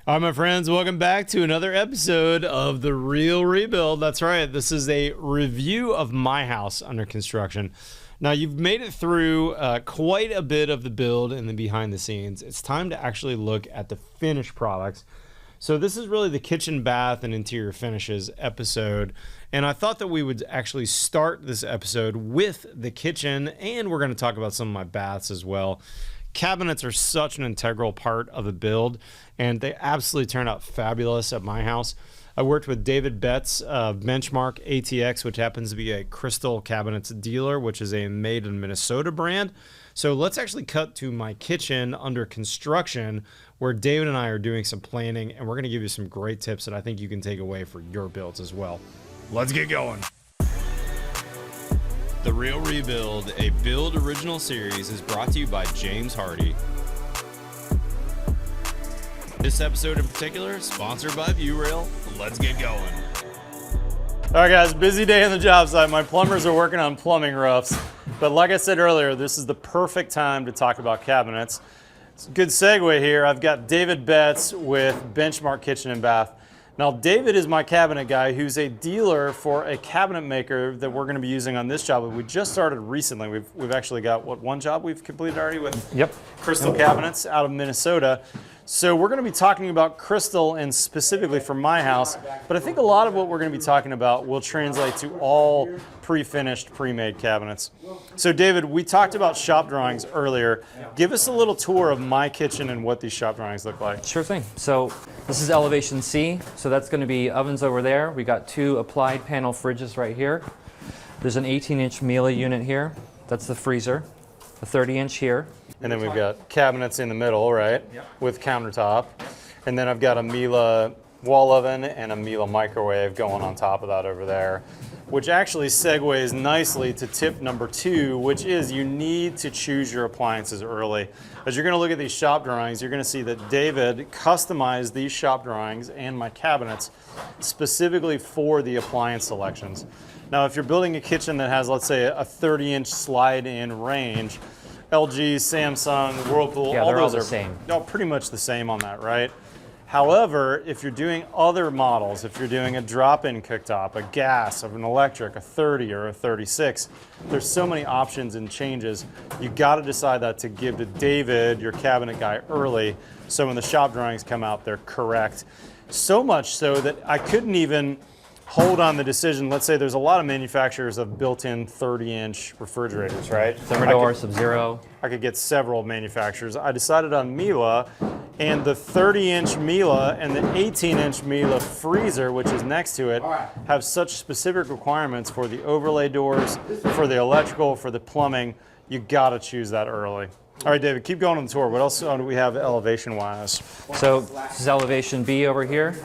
All right, my friends, welcome back to another episode of The Real Rebuild. That's right, this is a review of my house under construction. Now, you've made it through quite a bit of the build and the behind the scenes. It's time to actually look at the finished products. So this is really the kitchen, bath, and interior finishes episode. And I thought that we would actually start this episode with the kitchen, and we're going to talk about some of my baths as well. Cabinets are such an integral part of the build, and they absolutely turned out fabulous at my house. I worked with David Betts of Benchmark ATX, which happens to be a Crystal Cabinets dealer, which is a made in Minnesota brand. So let's actually cut to my kitchen under construction, where David and I are doing some planning, and we're going to give you some great tips that I think you can take away for your builds as well. Let's get going. The Real Rebuild, a Build original series, is brought to you by James Hardy. This episode in particular, sponsored by Viewrail. Let's get going. All right, guys, busy day on the job site. My plumbers are working on plumbing roofs. But like I said earlier, this is the perfect time to talk about cabinets. It's a good segue here. I've got David Betts with Benchmark Kitchen and Bath. Now, David is my cabinet guy who's a dealer for a cabinet maker that we're going to be using on this job. We just started recently. We've actually got, one job we've completed already with Crystal Cabinets out of Minnesota. So we're going to be talking about Crystal and specifically for my house, but I think a lot of what we're going to be talking about will translate to all pre-finished, pre-made cabinets. So David, we talked about shop drawings earlier. Give us a little tour of my kitchen and what these shop drawings look like. Sure thing. So this is elevation C, so that's going to be ovens over there. We got 2 applied panel fridges right here. There's an 18-inch Miele unit here. That's the freezer. A 30-inch here. And then we've got cabinets in the middle, right? Yep. With countertop. And then I've got a Miele wall oven and a Miele microwave going on top of that over there, which actually segues nicely to tip number 2, which is you need to choose your appliances early. As you're going to look at these shop drawings, you're going to see that David customized these shop drawings and my cabinets specifically for the appliance selections. Now, if you're building a kitchen that has, let's say, a 30-inch slide-in range, LG, Samsung, Whirlpool, yeah, all those all are the same. No, pretty much the same on that, right? However, if you're doing other models, if you're doing a drop-in cooktop, a gas, of an electric, a 30 or a 36, there's so many options and changes. You got to decide that to give to David, your cabinet guy, early, so when the shop drawings come out, they're correct. So much so that I couldn't even hold on the decision. Let's say there's a lot of manufacturers of built-in 30-inch refrigerators, right? Thermador, Sub-Zero. I could get several manufacturers. I decided on Miele, and the 30-inch Miele and the 18-inch Miele freezer, which is next to it, have such specific requirements for the overlay doors, for the electrical, for the plumbing. You gotta choose that early. All right, David, keep going on the tour. What else do we have elevation-wise? So this is elevation B over here.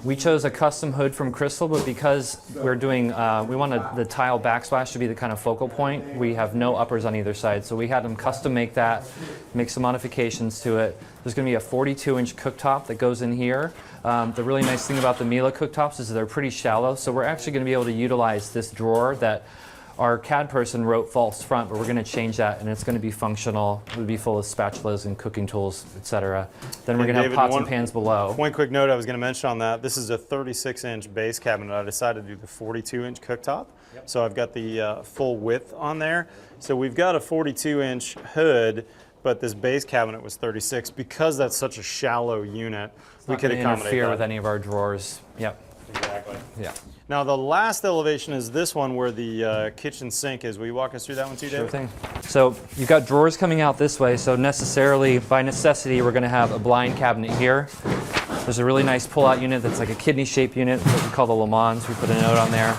We chose a custom hood from Crystal, but because we're doing, we wanted the tile backsplash to be the kind of focal point, we have no uppers on either side. So we had them custom make that, make some modifications to it. There's going to be a 42-inch cooktop that goes in here. The really nice thing about the Miele cooktops is they're pretty shallow, so we're actually going to be able to utilize this drawer that our CAD person wrote false front, but we're going to change that, and it's going to be functional. It'll be full of spatulas and cooking tools, etc. Then we're going to have pots and pans below. One quick note I was going to mention on that, this is a 36-inch base cabinet. I decided to do the 42-inch cooktop. Yep. So I've got the full width on there. So we've got a 42-inch hood, but this base cabinet was 36. Because that's such a shallow unit, we could accommodate interfere that with any of our drawers. Yep. Exactly. Yeah. Now the last elevation is this one where the kitchen sink is. Will you walk us through that one too, David? Sure thing. So you've got drawers coming out this way, so by necessity, we're going to have a blind cabinet here. There's a really nice pull-out unit that's like a kidney-shaped unit that we call the Le Mans. We put a note on there.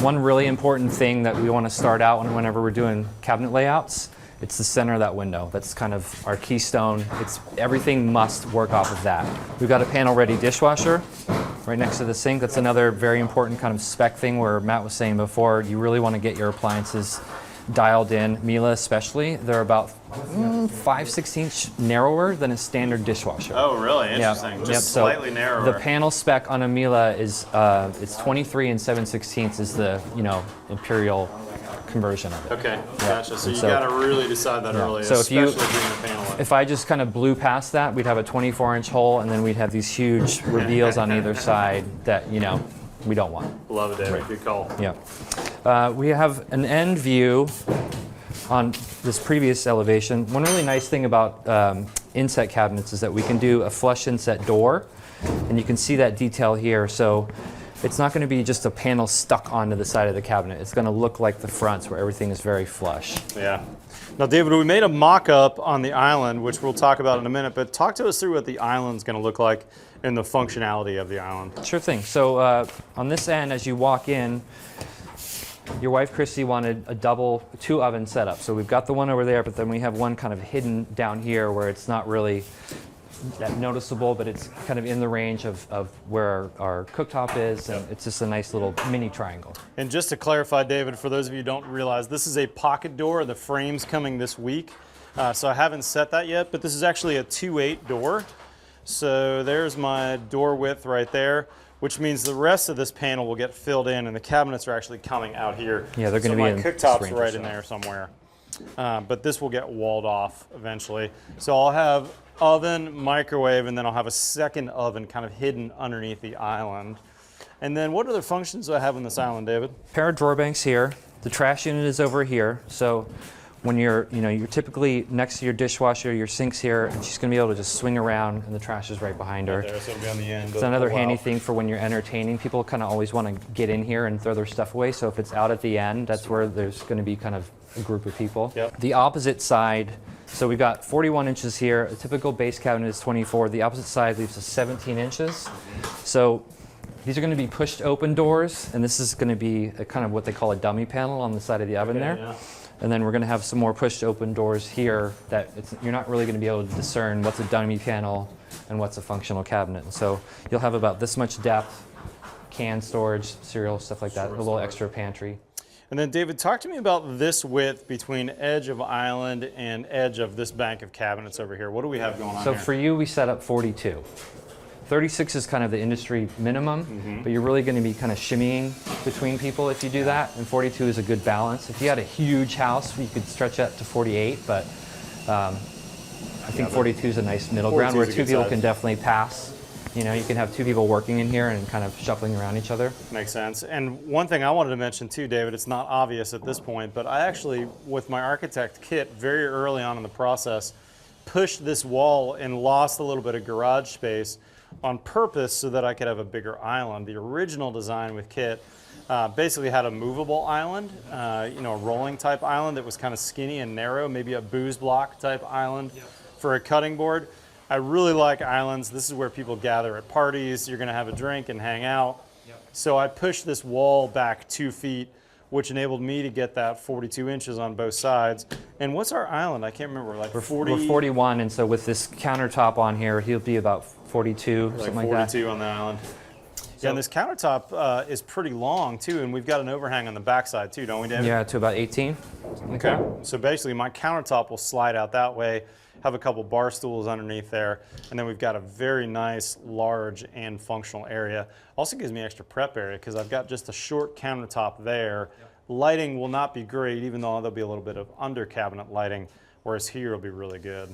One really important thing that we want to start out whenever we're doing cabinet layouts, it's the center of that window. That's kind of our keystone. Everything must work off of that. We've got a panel-ready dishwasher right next to the sink. That's another very important kind of spec thing where Matt was saying before, you really want to get your appliances dialed in. Miele especially, they're about 5/16 narrower than a standard dishwasher. Oh, really? Interesting. Yep. Just slightly narrower. The panel spec on a Miele is it's 23 and 7/16 is the imperial conversion of it. Okay, gotcha. So you got to really decide that early, so especially being a panelist. If I just kind of blew past that, we'd have a 24-inch hole, and then we'd have these huge reveals on either side that, you know, we don't want. Love it, David. Good call. Yeah. We have an end view on this previous elevation. One really nice thing about inset cabinets is that we can do a flush inset door, and you can see that detail here. So it's not going to be just a panel stuck onto the side of the cabinet. It's going to look like the fronts where everything is very flush. Yeah. Now, David, we made a mock-up on the island, which we'll talk about in a minute, but talk to us through what the island's going to look like and the functionality of the island. Sure thing. So on this end, as you walk in, your wife Christy wanted a two oven setup. So we've got the one over there, but then we have one kind of hidden down here where it's not really that noticeable, but it's kind of in the range of where our cooktop is, and it's just a nice little mini triangle. And just to clarify, David, for those of you who don't realize, this is a pocket door. The frame's coming this week, so I haven't set that yet, but this is actually a 2.8 door. So there's my door width right there, which means the rest of this panel will get filled in, and the cabinets are actually coming out here. Yeah, they're going to be in my cooktop's right in there somewhere, but this will get walled off eventually. So I'll have oven, microwave, and then I'll have a second oven kind of hidden underneath the island. And then what other functions do I have on this island, David? Pair of drawer banks here. The trash unit is over here. So when you're typically next to your dishwasher, your sink's here, and she's going to be able to just swing around, and the trash is right behind her. Right there, so it'll be on the end. It's another handy thing for when you're entertaining. People kind of always want to get in here and throw their stuff away. So if it's out at the end, that's where there's going to be kind of a group of people. Yep. The opposite side, so we've got 41 inches here. A typical base cabinet is 24. The opposite side leaves us 17 inches. So these are going to be pushed open doors, and this is going to be a kind of what they call a dummy panel on the side of the oven there. Yeah. And then we're going to have some more pushed open doors here that you're not really going to be able to discern what's a dummy panel and what's a functional cabinet. And so you'll have about this much depth, can storage, cereal, stuff like that, a little extra pantry. And then, David, talk to me about this width between edge of island and edge of this bank of cabinets over here. What do we have going on So here? for you, we set up 42. 36 is kind of the industry minimum, but you're really going to be kind of shimmying between people if you do that, and 42 is a good balance. If you had a huge house, you could stretch that to 48, but I think 42 is a nice middle ground where two people can definitely pass. You know, you can have two people working in here and kind of shuffling around each other. Makes sense. And one thing I wanted to mention too, David, it's not obvious at this point, but I actually, with my architect kit, very early on in the process, pushed this wall and lost a little bit of garage space on purpose so that I could have a bigger island. The original design with kit basically had a movable island, a rolling type island that was kind of skinny and narrow, maybe a booze block type island for a cutting board. I really like islands. This is where people gather at parties. You're going to have a drink and hang out. So I pushed this wall back 2 feet, which enabled me to get that 42 inches on both sides. And what's our island? I can't remember. Like 40? We're 41, and so with this countertop on here, he'll be about 42, like something like 42 on the island. Yeah, and this countertop is pretty long too, and we've got an overhang on the backside too, don't we, David? Yeah, to about 18. Okay. So basically my countertop will slide out that way, have a couple bar stools underneath there, and then we've got a very nice, large, and functional area. Also gives me extra prep area because I've got just a short countertop there. Lighting will not be great, even though there'll be a little bit of under cabinet lighting, whereas here will be really good.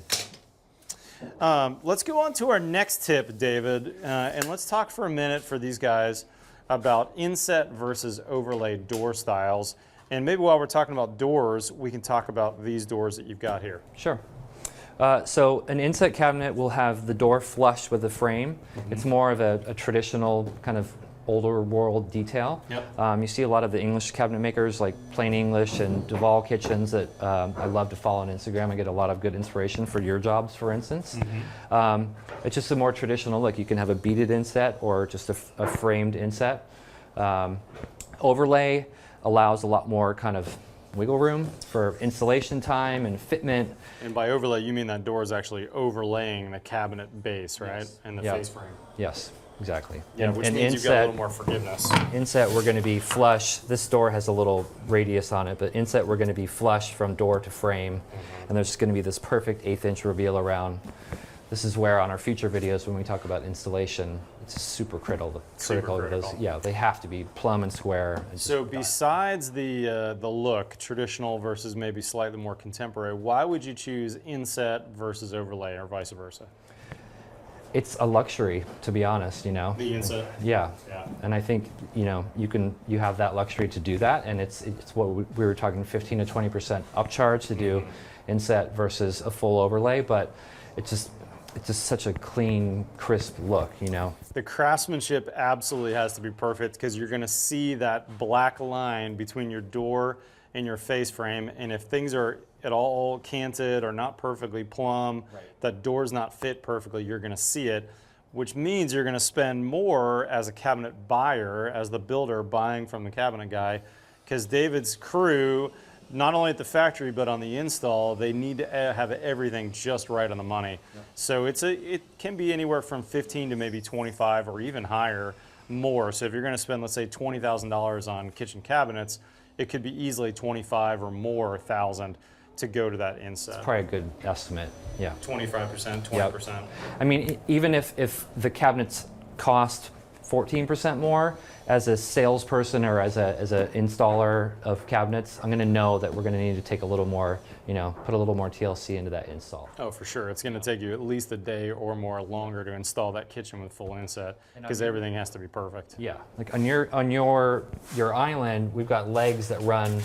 Let's go on to our next tip, David, and let's talk for a minute for these guys about inset versus overlay door styles. And maybe while we're talking about doors, we can talk about these doors that you've got here. Sure. So an inset cabinet will have the door flush with the frame. It's more of a traditional kind of older world detail. You see a lot of the English cabinet makers like Plain English and Duval Kitchens that I love to follow on Instagram. I get a lot of good inspiration for your jobs, for instance. It's just a more traditional look. You can have a beaded inset or just a framed inset. Overlay allows a lot more kind of wiggle room for installation time and fitment. And by overlay, you mean that door is actually overlaying the cabinet base, right? Yes. And the face frame. Yes, exactly. Yeah, which means you've got a little more forgiveness. Inset, we're going to be flush. This door has a little radius on it, but inset, we're going to be flush from door to frame. And there's going to be this perfect 1/8 inch reveal around This is where on our future videos when we talk about installation, it's super critical. Those, yeah, they have to be plumb and square. So besides the look, traditional versus maybe slightly more contemporary, why would you choose inset versus overlay or vice versa? It's a luxury, to be honest, you know. The inset. Yeah. And I think, you know, you have that luxury to do that, and it's what we were talking 15 to 20% upcharge to do inset versus a full overlay, but it's just such a clean, crisp look, you know. The craftsmanship absolutely has to be perfect because you're going to see that black line between your door and your face frame, and if things are at all canted or not perfectly plumb, that door's not fit perfectly, you're going to see it, which means you're going to spend more as a cabinet buyer, as the builder buying from the cabinet guy, because David's crew, not only at the factory but on the install, they need to have everything just right on the money. So it can be anywhere from 15 to maybe 25 or even higher more. So if you're going to spend, let's say, $20,000 on kitchen cabinets, it could be easily 25 or more thousand to go to that inset. It's probably a good estimate. Yeah. 25%, 20%. I mean, even if the cabinets cost 14% more, as a salesperson or as a installer of cabinets, I'm going to know that we're going to need to take a little more, you know, put a little more TLC into that install. Oh, for sure. It's going to take you at least a day or more longer to install that kitchen with full inset because everything has to be perfect. Yeah, like on your island, we've got legs that run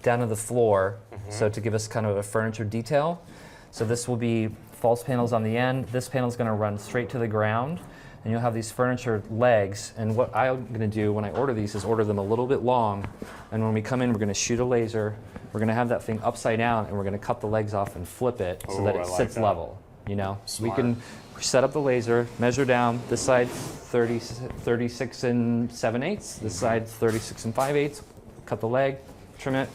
down to the floor, so to give us kind of a furniture detail. So this will be false panels on the end. This panel is going to run straight to the ground, and you'll have these furniture legs. And what I'm going to do when I order these is order them a little bit long, and when we come in, we're going to shoot a laser. We're going to have that thing upside down, and we're going to cut the legs off and flip it so that it sits level. You know, Smart. We can set up the laser, measure down. This side 36 and 7/8. This side 36 and 5/8. Cut the leg, trim it,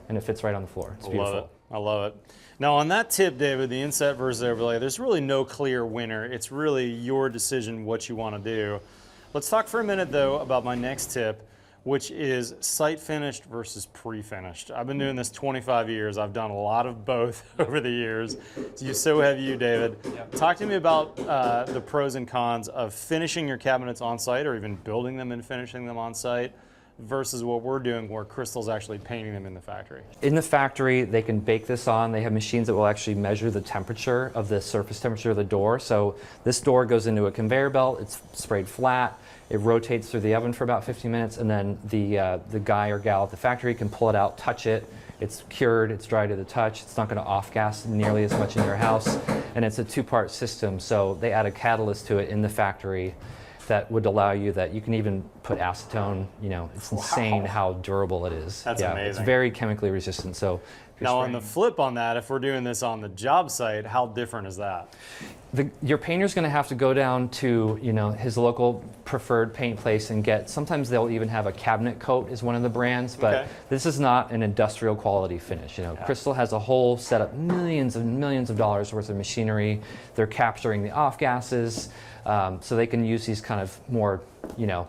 and it fits right on the floor. It's beautiful. Love it. I love it. Now on that tip, David, the inset versus overlay, there's really no clear winner. It's really your decision what you want to do. Let's talk for a minute though about my next tip, which is site finished versus pre-finished. I've been doing this 25 years. I've done a lot of both over the years. So have you, David. Talk to me about the pros and cons of finishing your cabinets on site or even building them and finishing them on site versus what we're doing where Crystal's actually painting them in the factory. In the factory, they can bake this on. They have machines that will actually measure the temperature of the surface temperature of the door. So this door goes into a conveyor belt. It's sprayed flat. It rotates through the oven for about 15 minutes, and then the guy or gal at the factory can pull it out, touch it. It's cured, it's dry to the touch. It's not going to off-gas nearly as much in your house. And it's a two-part system, so they add a catalyst to it in the factory that would allow you that you can even put acetone. You know, it's insane how durable it is. That's amazing. It's very chemically resistant. So now on the flip on that, if we're doing this on the job site, how different is that? Your painter's going to have to go down to, you know, his local preferred paint place and get, sometimes they'll even have a cabinet coat is one of the brands, but this is not an industrial quality finish. You know, Crystal has a whole setup, millions and millions of dollars worth of machinery. They're capturing the off gases, so they can use these kind of more, you know,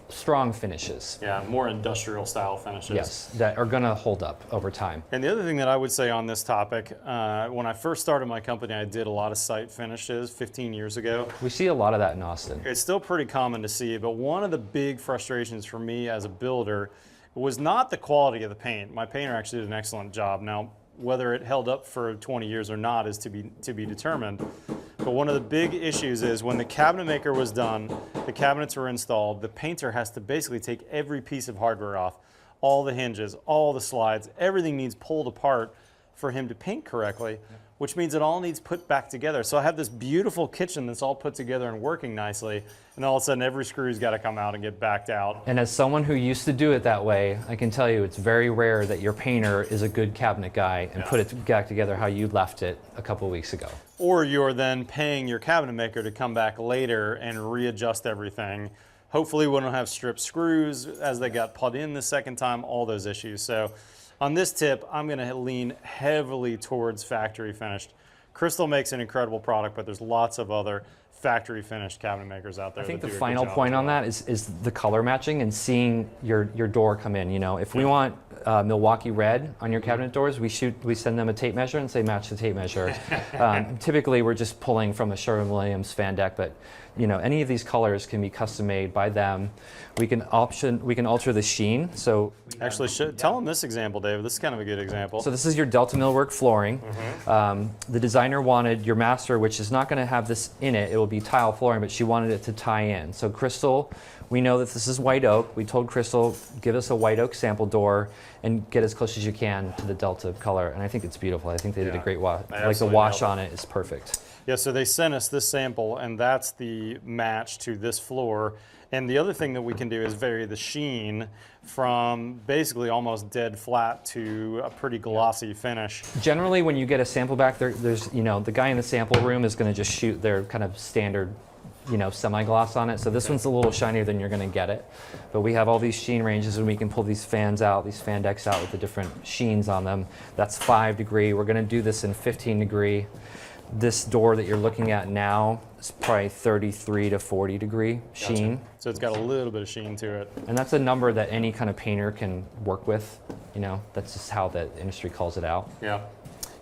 strong finishes. Yeah, more industrial style finishes. Yes, that are going to hold up over time. And the other thing that I would say on this topic, when I first started my company, I did a lot of site finishes 15 years ago. We see a lot of that in Austin. It's still pretty common to see, but one of the big frustrations for me as a builder was not the quality of the paint. My painter actually did an excellent job. Now, whether it held up for 20 years or not is to be determined. But one of the big issues is when the cabinet maker was done, the cabinets were installed, the painter has to basically take every piece of hardware off, all the hinges, all the slides, everything needs pulled apart for him to paint correctly, which means it all needs put back together. So I have this beautiful kitchen that's all put together and working nicely, and all of a sudden every screw's got to come out and get backed out. And as someone who used to do it that way, I can tell you it's very rare that your painter is a good cabinet guy and put it back together how you left it a couple weeks ago. Or you're then paying your cabinet maker to come back later and readjust everything. Hopefully we don't have stripped screws as they got put in the second time, all those issues. So on this tip, I'm going to lean heavily towards factory finished. Crystal makes an incredible product, but there's lots of other factory finished cabinet makers out there. I think that the do a good final job point as on well. that is the color matching and seeing your door come in. You know, if we want Milwaukee red on your cabinet doors, we send them a tape measure and say match the tape measure. Typically, we're just pulling from a Sherwin-Williams fan deck, but you know, any of these colors can be custom made by them. We can alter the sheen. So Actually, tell them this example, David. This is kind of a good example. So this is your Delta millwork flooring. The designer wanted your master, which is not going to have this in it. It will be tile flooring, but she wanted it to tie in. So Crystal, we know that this is white oak. We told Crystal, give us a white oak sample door and get as close as you can to the Delta color. And I think it's beautiful. I think they did a great wash. Like the wash on it is perfect. Yeah, so they sent us this sample, and that's the match to this floor. And the other thing that we can do is vary the sheen from basically almost dead flat to a pretty glossy finish. Generally, when you get a sample back, there's, you know, the guy in the sample room is going to just shoot their kind of standard, you know, semi-gloss on it. So this one's a little shinier than you're going to get it. But we have all these sheen ranges, and we can pull these fans out, these fan decks out with the different sheens on them. That's 5 degree. We're going to do this in 15 degree. This door that you're looking at now is probably 33 to 40 degree sheen. So it's got a little bit of sheen to it. And that's a number that any kind of painter can work with. You know, that's just how the industry calls it out. Yeah.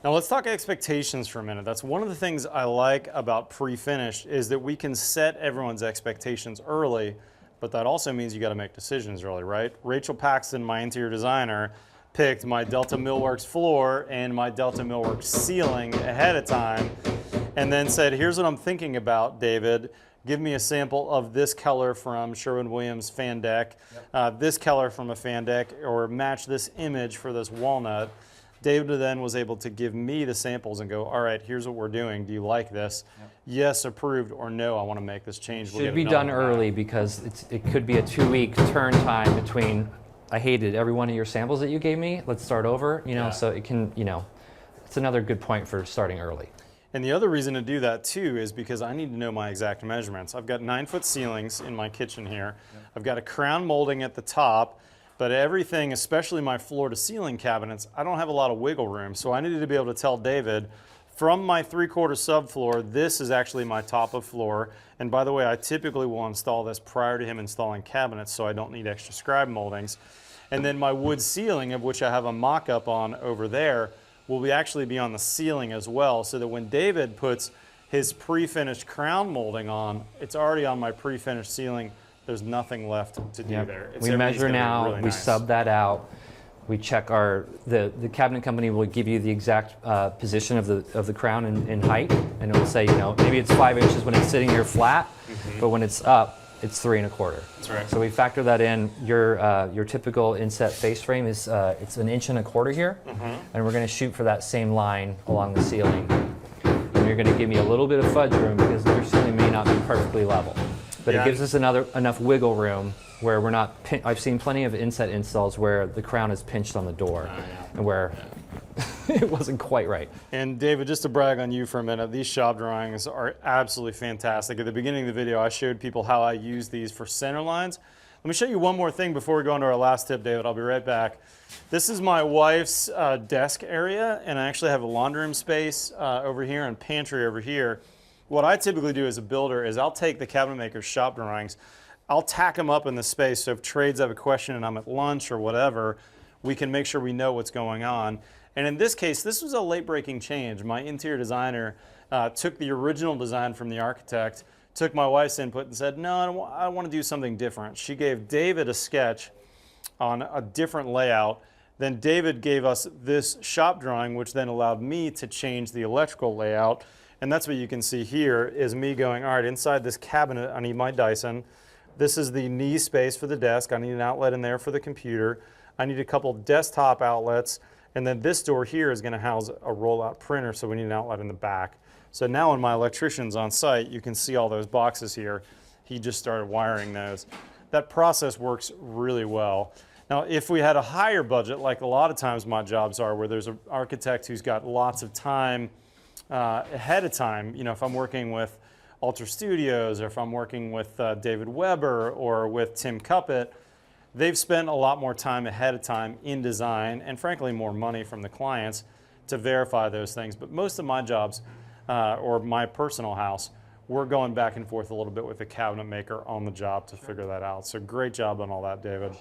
Now let's talk expectations for a minute. That's one of the things I like about pre-finished is that we can set everyone's expectations early, but that also means you got to make decisions early, right? Rachel Paxton, my interior designer, picked my Delta Millworks floor and my Delta Millworks ceiling ahead of time, and then said, here's what I'm thinking about, David. Give me a sample of this color from Sherwin-Williams fan deck, this color from a fan deck, or match this image for this walnut. David then was able to give me the samples and go, all right, here's what we're doing. Do you like this? Yes, approved, or no, I want to make this change. Should be done early because it could be a 2-week turn time between I hated every one of your samples that you gave me. Let's start over, you know, so it can, you know, it's another good point for starting early. And the other reason to do that too is because I need to know my exact measurements. I've got 9-foot ceilings in my kitchen here. I've got a crown molding at the top, but everything, especially my floor to ceiling cabinets, I don't have a lot of wiggle room. So I needed to be able to tell David, from my 3/4 subfloor, this is actually my top of floor. And by the way, I typically will install this prior to him installing cabinets, so I don't need extra scribe moldings. And then my wood ceiling, of which I have a mock-up on over there, will actually be on the ceiling as well, so that when David puts his pre-finished crown molding on, it's already on my pre-finished ceiling. There's nothing left to do there. We measure now, really we nice. sub that out. We check the cabinet company will give you the exact position of the crown in height, and it will say, you know, maybe it's 5 inches when it's sitting here flat, but when it's up, it's 3 1/4. That's right. So we factor that in. Your typical inset face frame is it's 1 1/4 inches here, and we're going to shoot for that same line along the ceiling. And you're going to give me a little bit of fudge room because your ceiling may not be perfectly level, but it gives us enough wiggle room where we're not. I've seen plenty of inset installs where the crown is pinched on the door, and where it wasn't quite right. And David, just to brag on you for a minute, these shop drawings are absolutely fantastic. At the beginning of the video, I showed people how I use these for center lines. Let me show you one more thing before we go into our last tip, David. I'll be right back. This is my wife's desk area, and I actually have a laundry room space over here and pantry over here. What I typically do as a builder is I'll take the cabinet maker's shop drawings, I'll tack them up in the space, so if trades have a question and I'm at lunch or whatever, we can make sure we know what's going on. And in this case, this was a late-breaking change. My interior designer took the original design from the architect, took my wife's input and said, no, I want to do something different. She gave David a sketch on a different layout. Then David gave us this shop drawing, which then allowed me to change the electrical layout. And that's what you can see here is me going, all right, inside this cabinet, I need my Dyson. This is the knee space for the desk. I need an outlet in there for the computer. I need a couple desktop outlets. And then this door here is going to house a rollout printer, so we need an outlet in the back. So now when my electrician's on site, you can see all those boxes here. He just started wiring those. That process works really well. Now, if we had a higher budget, like a lot of times my jobs are, where there's an architect who's got lots of time ahead of time, you know, if I'm working with Alter Studios, or if I'm working with David Weber or with Tim Cuppett, they've spent a lot more time ahead of time in design, and frankly more money from the clients to verify those things. But most of my jobs, or my personal house, we're going back and forth a little bit with the cabinet maker on the job to figure that out. So great job on all that, David.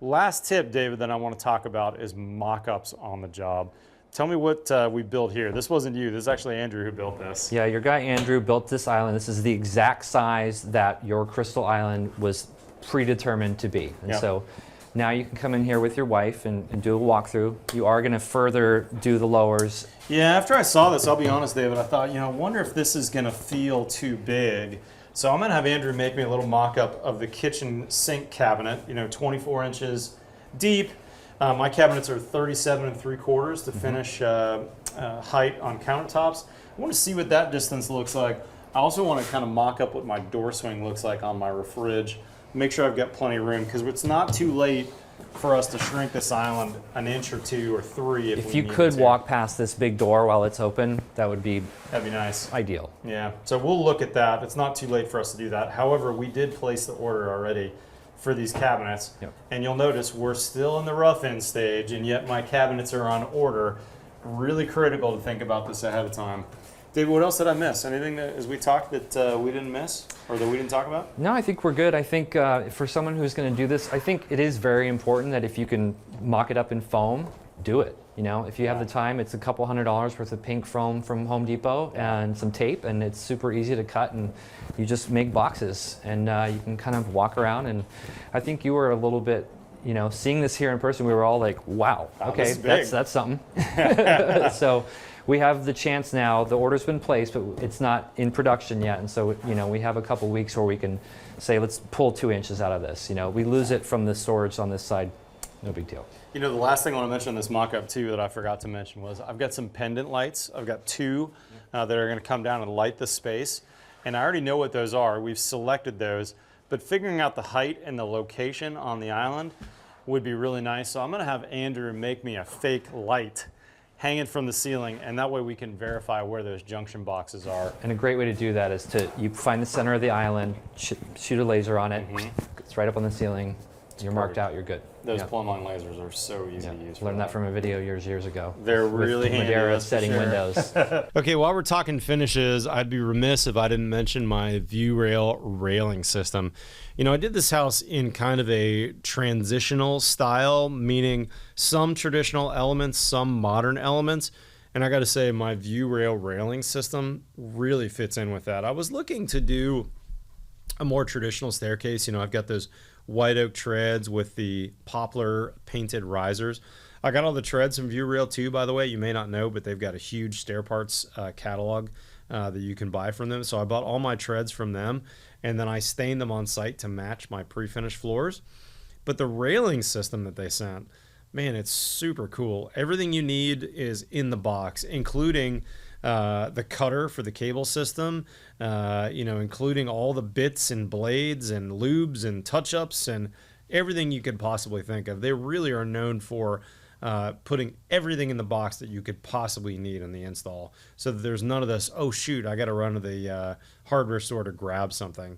Last tip, David, that I want to talk about is mock-ups on the job. Tell me what we built here. This wasn't you. This is actually Andrew who built this. Yeah, your guy Andrew built this island. This is the exact size that your crystal island was predetermined to be. And so now you can come in here with your wife and do a walkthrough. You are going to further do the lowers. Yeah, after I saw this, I'll be honest, David, I thought, I wonder if this is going to feel too big. So I'm going to have Andrew make me a little mock-up of the kitchen sink cabinet, 24 inches deep. My cabinets are 37 3/4 to finish height on countertops. I want to see what that distance looks like. I also want to kind of mock up what my door swing looks like on my refrig. Make sure I've got plenty of room, because it's not too late for us to shrink this island an inch or 2 or 3 if you could walk past this big door while it's open, that'd be nice. Ideal. Yeah, so we'll look at that. It's not too late for us to do that. However, we did place the order already for these cabinets, and you'll notice we're still in the rough-in stage, and yet my cabinets are on order. Really critical to think about this ahead of time. David, what else did I miss? Anything that, as we talked, that we didn't miss or that we didn't talk about? No, I think we're good. I think for someone who's going to do this, I think it is very important that if you can mock it up in foam, do it. If you have the time, it's a couple $100 worth of pink foam from Home Depot and some tape, and it's super easy to cut, and you just make boxes, and you can kind of walk around. And I think you were a little bit, seeing this here in person, we were all like, wow, okay, that's something. So we have the chance now. The order's been placed, but it's not in production yet, and so we have a couple weeks where we can say, let's pull 2 inches out of this. We lose it from the storage on this side, no big deal. The last thing I want to mention on this mock-up too that I forgot to mention was I've got some pendant lights. I've got 2 that are going to come down and light the space, and I already know what those are. We've selected those, but figuring out the height and the location on the island would be really nice. So I'm going to have Andrew make me a fake light hanging from the ceiling, and that way we can verify where those junction boxes are. And a great way to do that is you find the center of the island, shoot a laser on it, it's right up on the ceiling, you're marked out, you're good. Those plumb line lasers are so easy to use. Learned that from a video years ago. They're really handy. Madeira setting windows. Okay, while we're talking finishes, I'd be remiss if I didn't mention my Viewrail railing system. I did this house in kind of a transitional style, meaning some traditional elements, some modern elements. And I got to say, my Viewrail railing system really fits in with that. I was looking to do a more traditional staircase. I've got those white oak treads with the poplar painted risers. I got all the treads from Viewrail too, by the way. You may not know, but they've got a huge stair parts catalog that you can buy from them. So I bought all my treads from them, and then I stained them on site to match my pre-finished floors. But the railing system that they sent, man, it's super cool. Everything you need is in the box, including the cutter for the cable system, including all the bits and blades and lubes and touch-ups and everything you could possibly think of. They really are known for putting everything in the box that you could possibly need in the install, so that there's none of this, oh shoot, I got to run to the hardware store to grab something.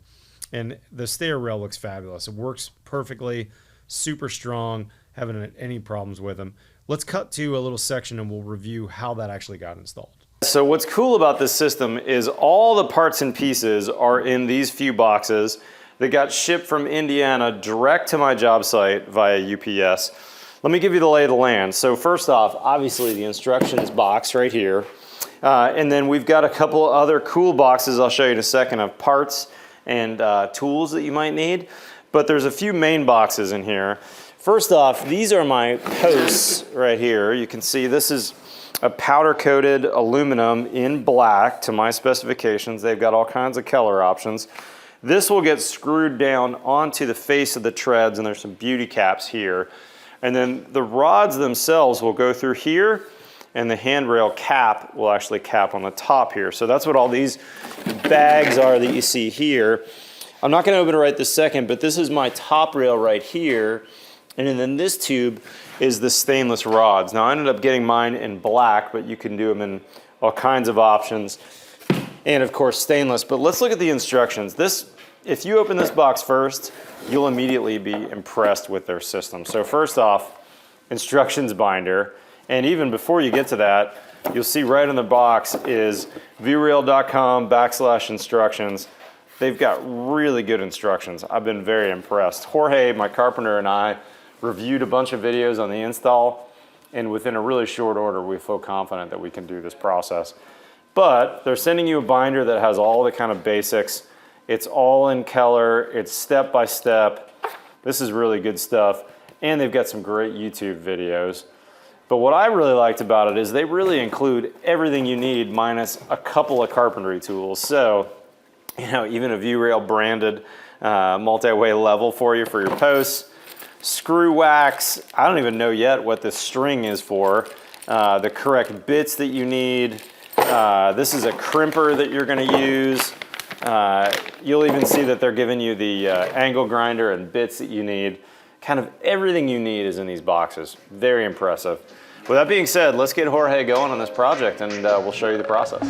And the stair rail looks fabulous. It works perfectly, super strong, haven't had any problems with them. Let's cut to a little section and we'll review how that actually got installed. So what's cool about this system is all the parts and pieces are in these few boxes that got shipped from Indiana direct to my job site via UPS. Let me give you the lay of the land. So first off, obviously the instructions box right here. And then we've got a couple other cool boxes I'll show you in a second of parts and tools that you might need. But there's a few main boxes in here. First off, these are my posts right here. You can see this is a powder-coated aluminum in black to my specifications. They've got all kinds of color options. This will get screwed down onto the face of the treads, and there's some beauty caps here. And then the rods themselves will go through here, and the handrail cap will actually cap on the top here. So that's what all these bags are that you see here. I'm not going to open it right this second, but this is my top rail right here. And then this tube is the stainless rods. Now I ended up getting mine in black, but you can do them in all kinds of options. And of course stainless, but let's look at the instructions. If you open this box first, you'll immediately be impressed with their system. So first off, instructions binder. And even before you get to that, you'll see right in the box is viewrail.com/instructions. They've got really good instructions. I've been very impressed. Jorge, my carpenter, and I reviewed a bunch of videos on the install, and within a really short order, we feel confident that we can do this process. But they're sending you a binder that has all the kind of basics. It's all in color, it's step by step. This is really good stuff. And they've got some great YouTube videos. But what I really liked about it is they really include everything you need minus a couple of carpentry tools. So, you know, even a Viewrail branded multi-way level for you for your posts. Screw wax, I don't even know yet what this string is for. The correct bits that you need. This is a crimper that you're gonna use. You'll even see that they're giving you the angle grinder and bits that you need. Kind of everything you need is in these boxes. Very impressive. With that being said, let's get Jorge going on this project and we'll show you the process.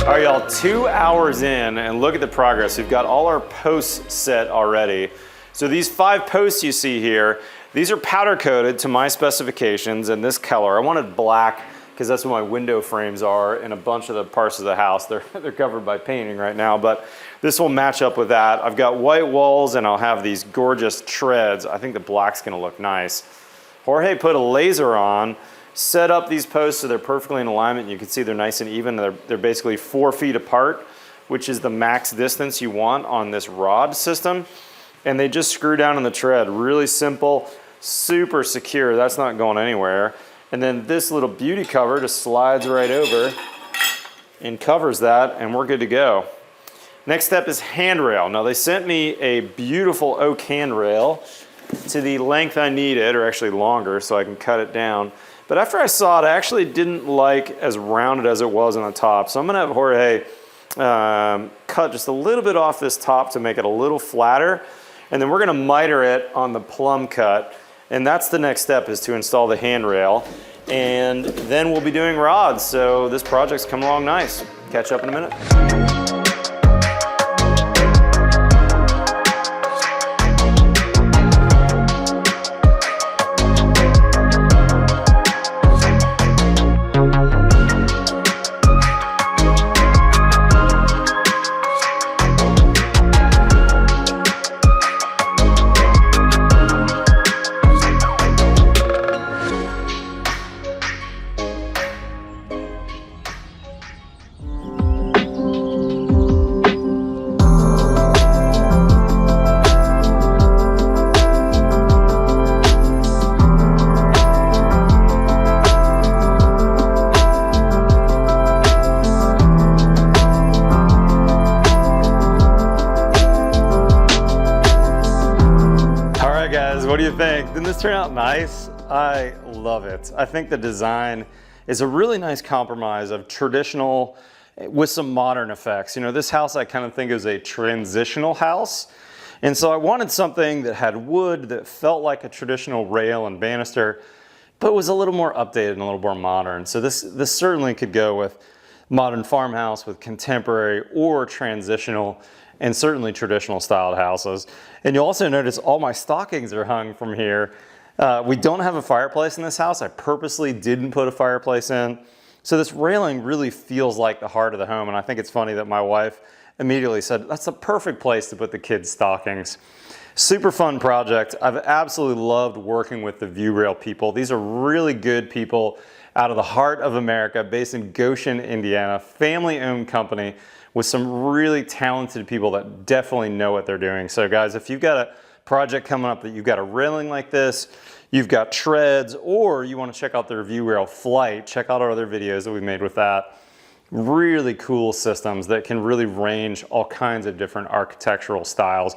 All right, y'all, 2 hours in, and look at the progress. We've got all our posts set already. So these 5 posts you see here, these are powder coated to my specifications in this color. I wanted black because that's what my window frames are in a bunch of the parts of the house. They're covered by painting right now, but this will match up with that. I've got white walls and I'll have these gorgeous treads. I think the black's gonna look nice. Jorge put a laser on, set up these posts so they're perfectly in alignment. You can see they're nice and even. They're basically 4 feet apart, which is the max distance you want on this rod system. And they just screw down in the tread. Really simple, super secure. That's not going anywhere. And then this little beauty cover just slides right over and covers that, and we're good to go. Next step is handrail. Now they sent me a beautiful oak handrail to the length I needed, or actually longer, so I can cut it down. But after I saw it, I actually didn't like as rounded as it was on the top. So I'm gonna have Jorge cut just a little bit off this top to make it a little flatter. And then we're gonna miter it on the plumb cut. And that's the next step, is to install the handrail. And then we'll be doing rods. So this project's coming along nice. Catch up in a minute. What do you think? Didn't this turn out nice? I love it. I think the design is a really nice compromise of traditional with some modern effects. You know, this house I kind of think is a transitional house. And so I wanted something that had wood that felt like a traditional rail and banister, but was a little more updated and a little more modern. So this certainly could go with modern farmhouse, with contemporary or transitional, and certainly traditional styled houses. And you'll also notice all my stockings are hung from here. We don't have a fireplace in this house. I purposely didn't put a fireplace in. So this railing really feels like the heart of the home. And I think it's funny that my wife immediately said, that's the perfect place to put the kids' stockings. Super fun project. I've absolutely loved working with the Viewrail people. These are really good people out of the heart of America, based in Goshen, Indiana, family-owned company with some really talented people that definitely know what they're doing. So guys, if you've got a project coming up that you've got a railing like this, you've got treads, or you want to check out their Viewrail flight, check out our other videos that we made with that. Really cool systems that can really range all kinds of different architectural styles.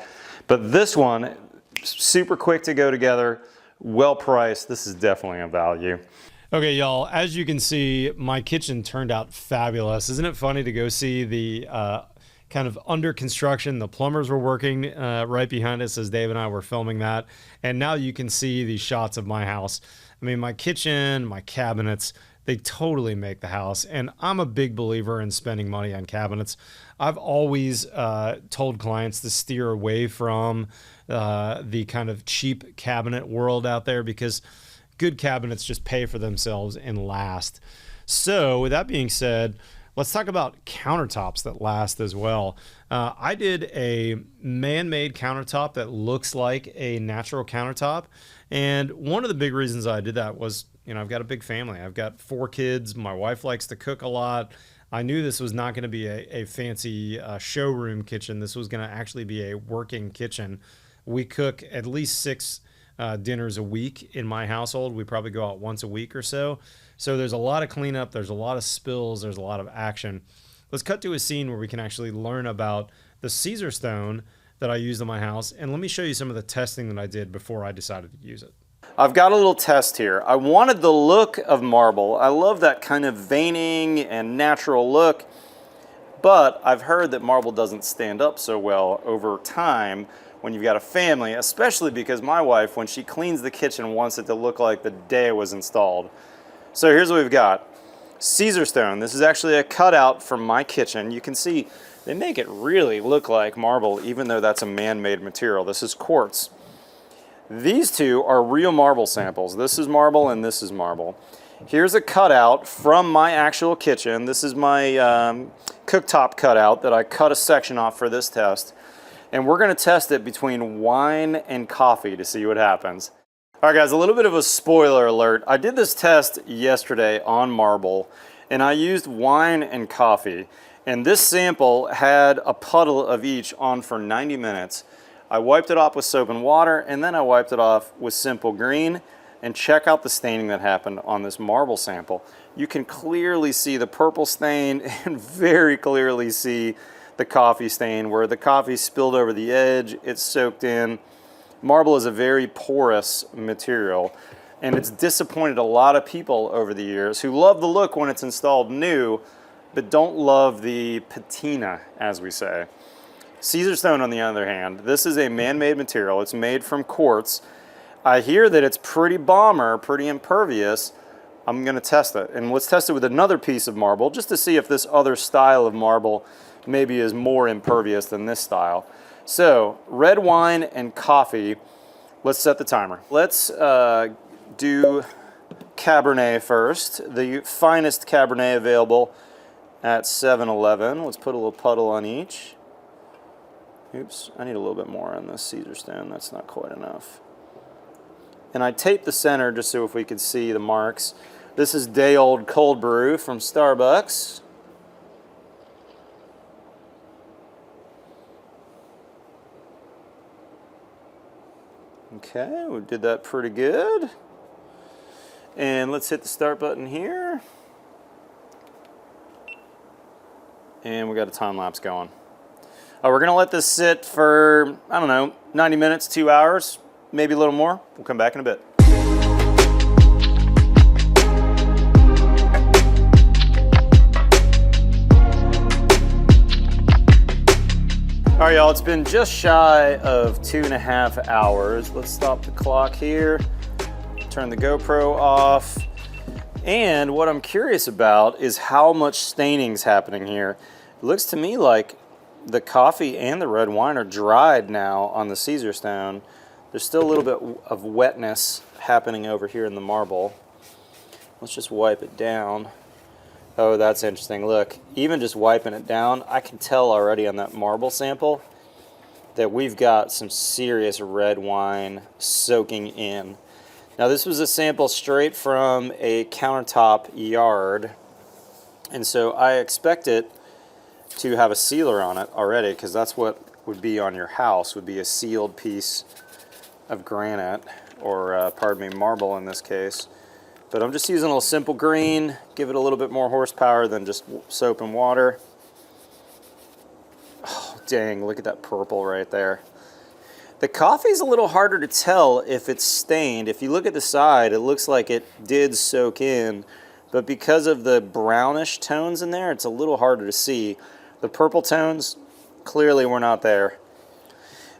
But this one, super quick to go together, well priced. This is definitely a value. Okay, y'all, as you can see, my kitchen turned out fabulous. Isn't it funny to go see the kind of under construction. The plumbers were working right behind us as Dave and I were filming that. And now you can see these shots of my house. I mean, my kitchen, my cabinets, they totally make the house. And I'm a big believer in spending money on cabinets. I've always told clients to steer away from the kind of cheap cabinet world out there, because good cabinets just pay for themselves and last. So with that being said, let's talk about countertops that last as well. I did a man-made countertop that looks like a natural countertop. And one of the big reasons I did that was, you know, I've got a big family. I've got 4 kids. My wife likes to cook a lot. I knew this was not going to be a fancy showroom kitchen. This was going to actually be a working kitchen. We cook at least 6 dinners a week in my household. We probably go out once a week or so. So there's a lot of cleanup. There's a lot of spills. There's a lot of action. Let's cut to a scene where we can actually learn about the Caesar stone that I used in my house. And let me show you some of the testing that I did before I decided to use it. I've got a little test here. I wanted the look of marble. I love that kind of veining and natural look, but I've heard that marble doesn't stand up so well over time when you've got a family, especially because my wife, when she cleans the kitchen, wants it to look like the day it was installed. So here's what we've got. Caesar stone. This is actually a cutout from my kitchen. You can see they make it really look like marble, even though that's a man-made material. This is quartz. These two are real marble samples. This is marble and this is marble. Here's a cutout from my actual kitchen. This is my cooktop cutout that I cut a section off for this test. And we're going to test it between wine and coffee to see what happens. All right, guys, a little bit of a spoiler alert. I did this test yesterday on marble, and I used wine and coffee. And this sample had a puddle of each on for 90 minutes. I wiped it off with soap and water, and then I wiped it off with simple green. And check out the staining that happened on this marble sample. You can clearly see the purple stain and very clearly see the coffee stain where the coffee spilled over the edge, it's soaked in. Marble is a very porous material, and it's disappointed a lot of people over the years who love the look when it's installed new, but don't love the patina, as we say. Caesar stone, on the other hand, this is a man-made material. It's made from quartz. I hear that it's pretty bomber, pretty impervious. I'm going to test it. And let's test it with another piece of marble just to see if this other style of marble maybe is more impervious than this style. So, red wine and coffee. Let's set the timer. Let's do Cabernet first. The finest Cabernet available at 7-Eleven. Let's put a little puddle on each. Oops, I need a little bit more on this Caesar stone. That's not quite enough. And I taped the center just so if we could see the marks. This is day old cold brew from Starbucks. Okay, we did that pretty good. And let's hit the start button here. And we got a time lapse going. We're gonna let this sit for, I don't know, 90 minutes, 2 hours, maybe a little more. We'll come back in a bit. All right, y'all, it's been just shy of 2.5 hours. Let's stop the clock here, turn the GoPro off. And what I'm curious about is how much staining's happening here. It looks to me like the coffee and the red wine are dried now on the Caesar stone. There's still a little bit of wetness happening over here in the marble. Let's just wipe it down. Oh, that's interesting. Look, even just wiping it down, I can tell already on that marble sample that we've got some serious red wine soaking in. Now, this was a sample straight from a countertop yard, and so I expect it to have a sealer on it already, because that's what would be on your house, would be a sealed piece of granite, or pardon me, marble in this case. But I'm just using a little simple green, give it a little bit more horsepower than just soap and water. Oh, dang, look at that purple right there. The coffee's a little harder to tell if it's stained. If you look at the side, it looks like it did soak in, but because of the brownish tones in there, it's a little harder to see. The purple tones Clearly we're not there.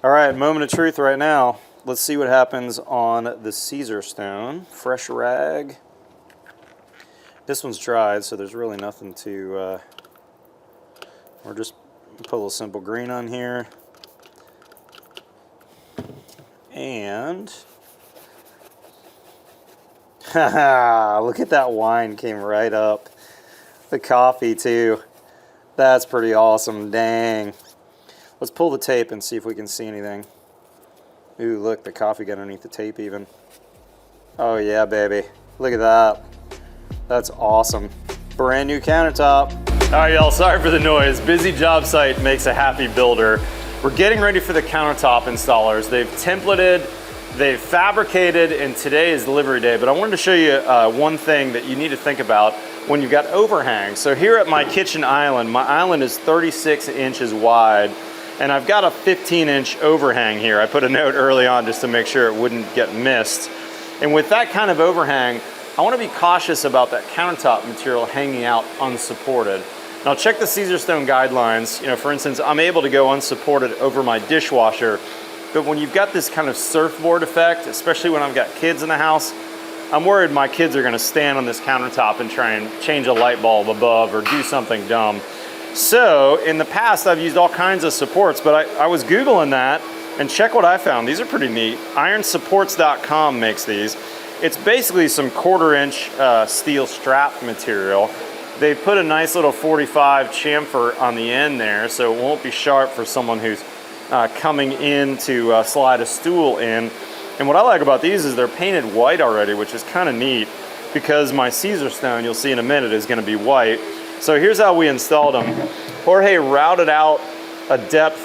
All right, moment of truth right now. Let's see what happens on the Caesar stone. Fresh rag. This one's dried, so there's really nothing to, we're just put a little simple green on here. And, haha, look at that wine came right up. The coffee too. That's pretty awesome, dang. Let's pull the tape and see if we can see anything. Ooh, look, the coffee got underneath the tape even. Oh yeah, baby. Look at that. That's awesome. Brand new countertop. All right, y'all, sorry for the noise. Busy job site makes a happy builder. We're getting ready for the countertop installers. They've templated, they've fabricated, and today is delivery day. But I wanted to show you one thing that you need to think about when you've got overhang. So here at my kitchen island, my island is 36 inches wide, and I've got a 15-inch overhang here. I put a note early on just to make sure it wouldn't get missed. And with that kind of overhang, I want to be cautious about that countertop material hanging out unsupported. Now check the Caesar stone guidelines. You know, for instance, I'm able to go unsupported over my dishwasher, but when you've got this kind of surfboard effect, especially when I've got kids in the house, I'm worried my kids are gonna stand on this countertop and try and change a light bulb above or do something dumb. So in the past, I've used all kinds of supports, but I was Googling that and check what I found. These are pretty neat. Ironsupports.com makes these. It's basically some 1/4-inch steel strap material. They put a nice little 45 chamfer on the end there, so it won't be sharp for someone who's coming in to slide a stool in. And what I like about these is they're painted white already, which is kind of neat because my Caesar stone, you'll see in a minute, is going to be white. So here's how we installed them. Jorge routed out a depth,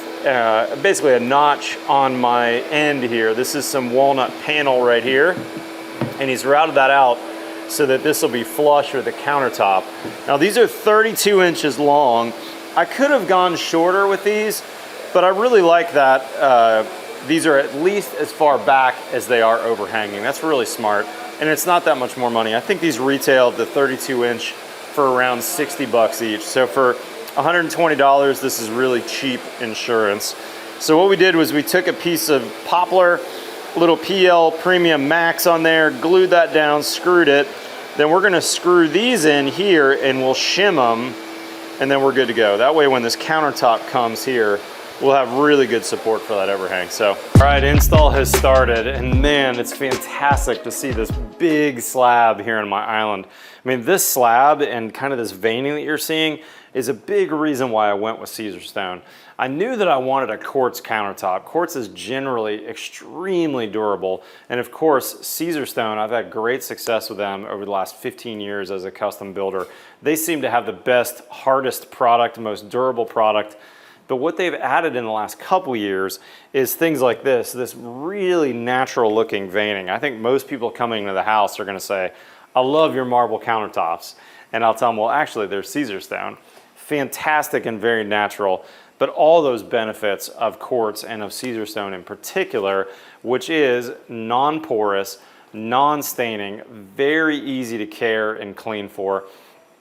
basically a notch on my end here. This is some walnut panel right here, and he's routed that out so that this will be flush with the countertop. Now these are 32 inches long. I could have gone shorter with these, but I really like that. These are at least as far back as they are overhanging. That's really smart, and it's not that much more money. I think these retailed the 32 inch for around 60 bucks each. So for $120, this is really cheap insurance. So what we did was we took a piece of poplar, little PL Premium Max on there, glued that down, screwed it. Then we're gonna screw these in here and we'll shim them, and then we're good to go. That way when this countertop comes here, we'll have really good support for that overhang. So, all right, install has started, and man, it's fantastic to see this big slab here on my island. I mean, this slab and kind of this veining that you're seeing is a big reason why I went with Caesar stone. I knew that I wanted a quartz countertop. Quartz is generally extremely durable, and of course, Caesar stone, I've had great success with them over the last 15 years as a custom builder. They seem to have the best, hardest product, most durable product. But what they've added in the last couple years is things like this really natural looking veining. I think most people coming to the house are gonna say, I love your marble countertops. And I'll tell them, well, actually they're Caesar stone. Fantastic and very natural, but all those benefits of quartz and of Caesar stone in particular, which is non-porous, non-staining, very easy to care and clean for,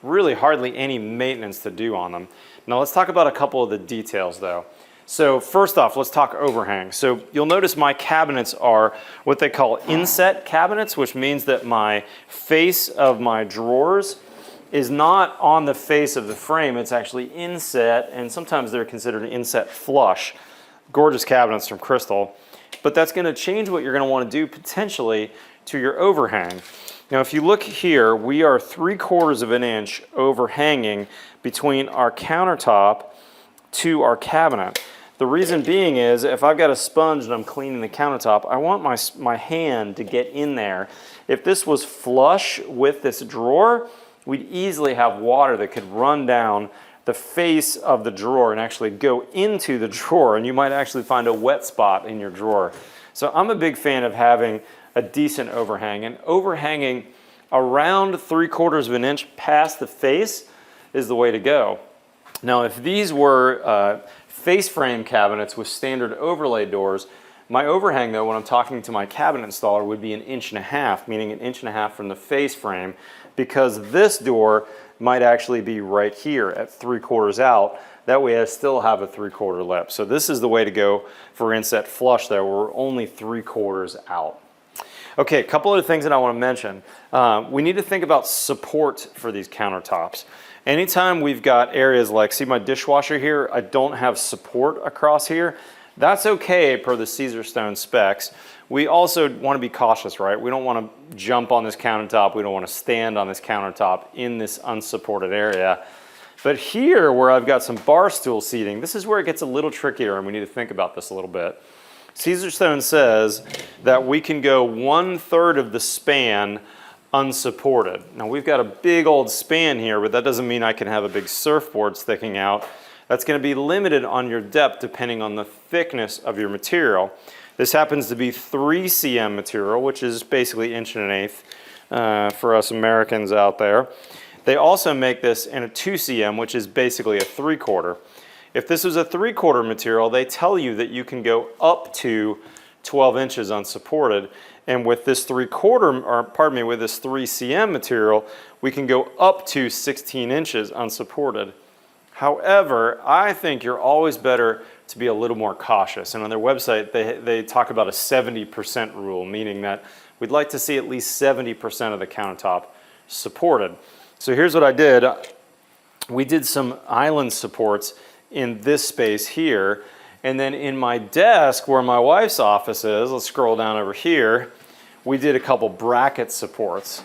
really hardly any maintenance to do on them. Now let's talk about a couple of the details though. So first off, let's talk overhang. So you'll notice my cabinets are what they call inset cabinets, which means that my face of my drawers is not on the face of the frame, it's actually inset, and sometimes they're considered inset flush. Gorgeous cabinets from Crystal. But that's gonna change what you're gonna wanna do potentially to your overhang. Now if you look here, we are 3/4 of an inch overhanging between our countertop to our cabinet. The reason being is if I've got a sponge and I'm cleaning the countertop, I want my hand to get in there. If this was flush with this drawer, we'd easily have water that could run down the face of the drawer and actually go into the drawer, and you might actually find a wet spot in your drawer. So I'm a big fan of having a decent overhang, and overhanging around 3/4 of an inch past the face is the way to go. Now if these were face frame cabinets with standard overlay doors, My overhang though, when I'm talking to my cabinet installer, would be 1.5 inches, meaning 1.5 inches from the face frame, because this door might actually be right here at 3/4 out. That way I still have a 3/4 lip. So this is the way to go for inset flush there. We're only 3/4 out. Okay, a couple of things that I want to mention. We need to think about support for these countertops. Anytime we've got areas like, see my dishwasher here, I don't have support across here. That's okay per the Caesarstone specs. We also want to be cautious, right? We don't want to jump on this countertop. We don't want to stand on this countertop in this unsupported area. But here, where I've got some bar stool seating, this is where it gets a little trickier, and we need to think about this a little bit. Caesarstone says that we can go 1/3 of the span unsupported. Now we've got a big old span here, but that doesn't mean I can have a big surfboard sticking out. That's going to be limited on your depth depending on the thickness of your material. This happens to be 3 cm material, which is basically 1.1 inches for us Americans out there. They also make this in a 2 cm, which is basically a 3/4. If this was a 3/4 material, they tell you that you can go up to 12 inches unsupported. And with this 3/4, or pardon me, with this 3 cm material, we can go up to 16 inches unsupported. However, I think you're always better to be a little more cautious. And on their website, they talk about a 70% rule, meaning that we'd like to see at least 70% of the countertop supported. So here's what I did. We did some island supports in this space here. And then in my desk where my wife's office is, let's scroll down over here, we did a couple bracket supports.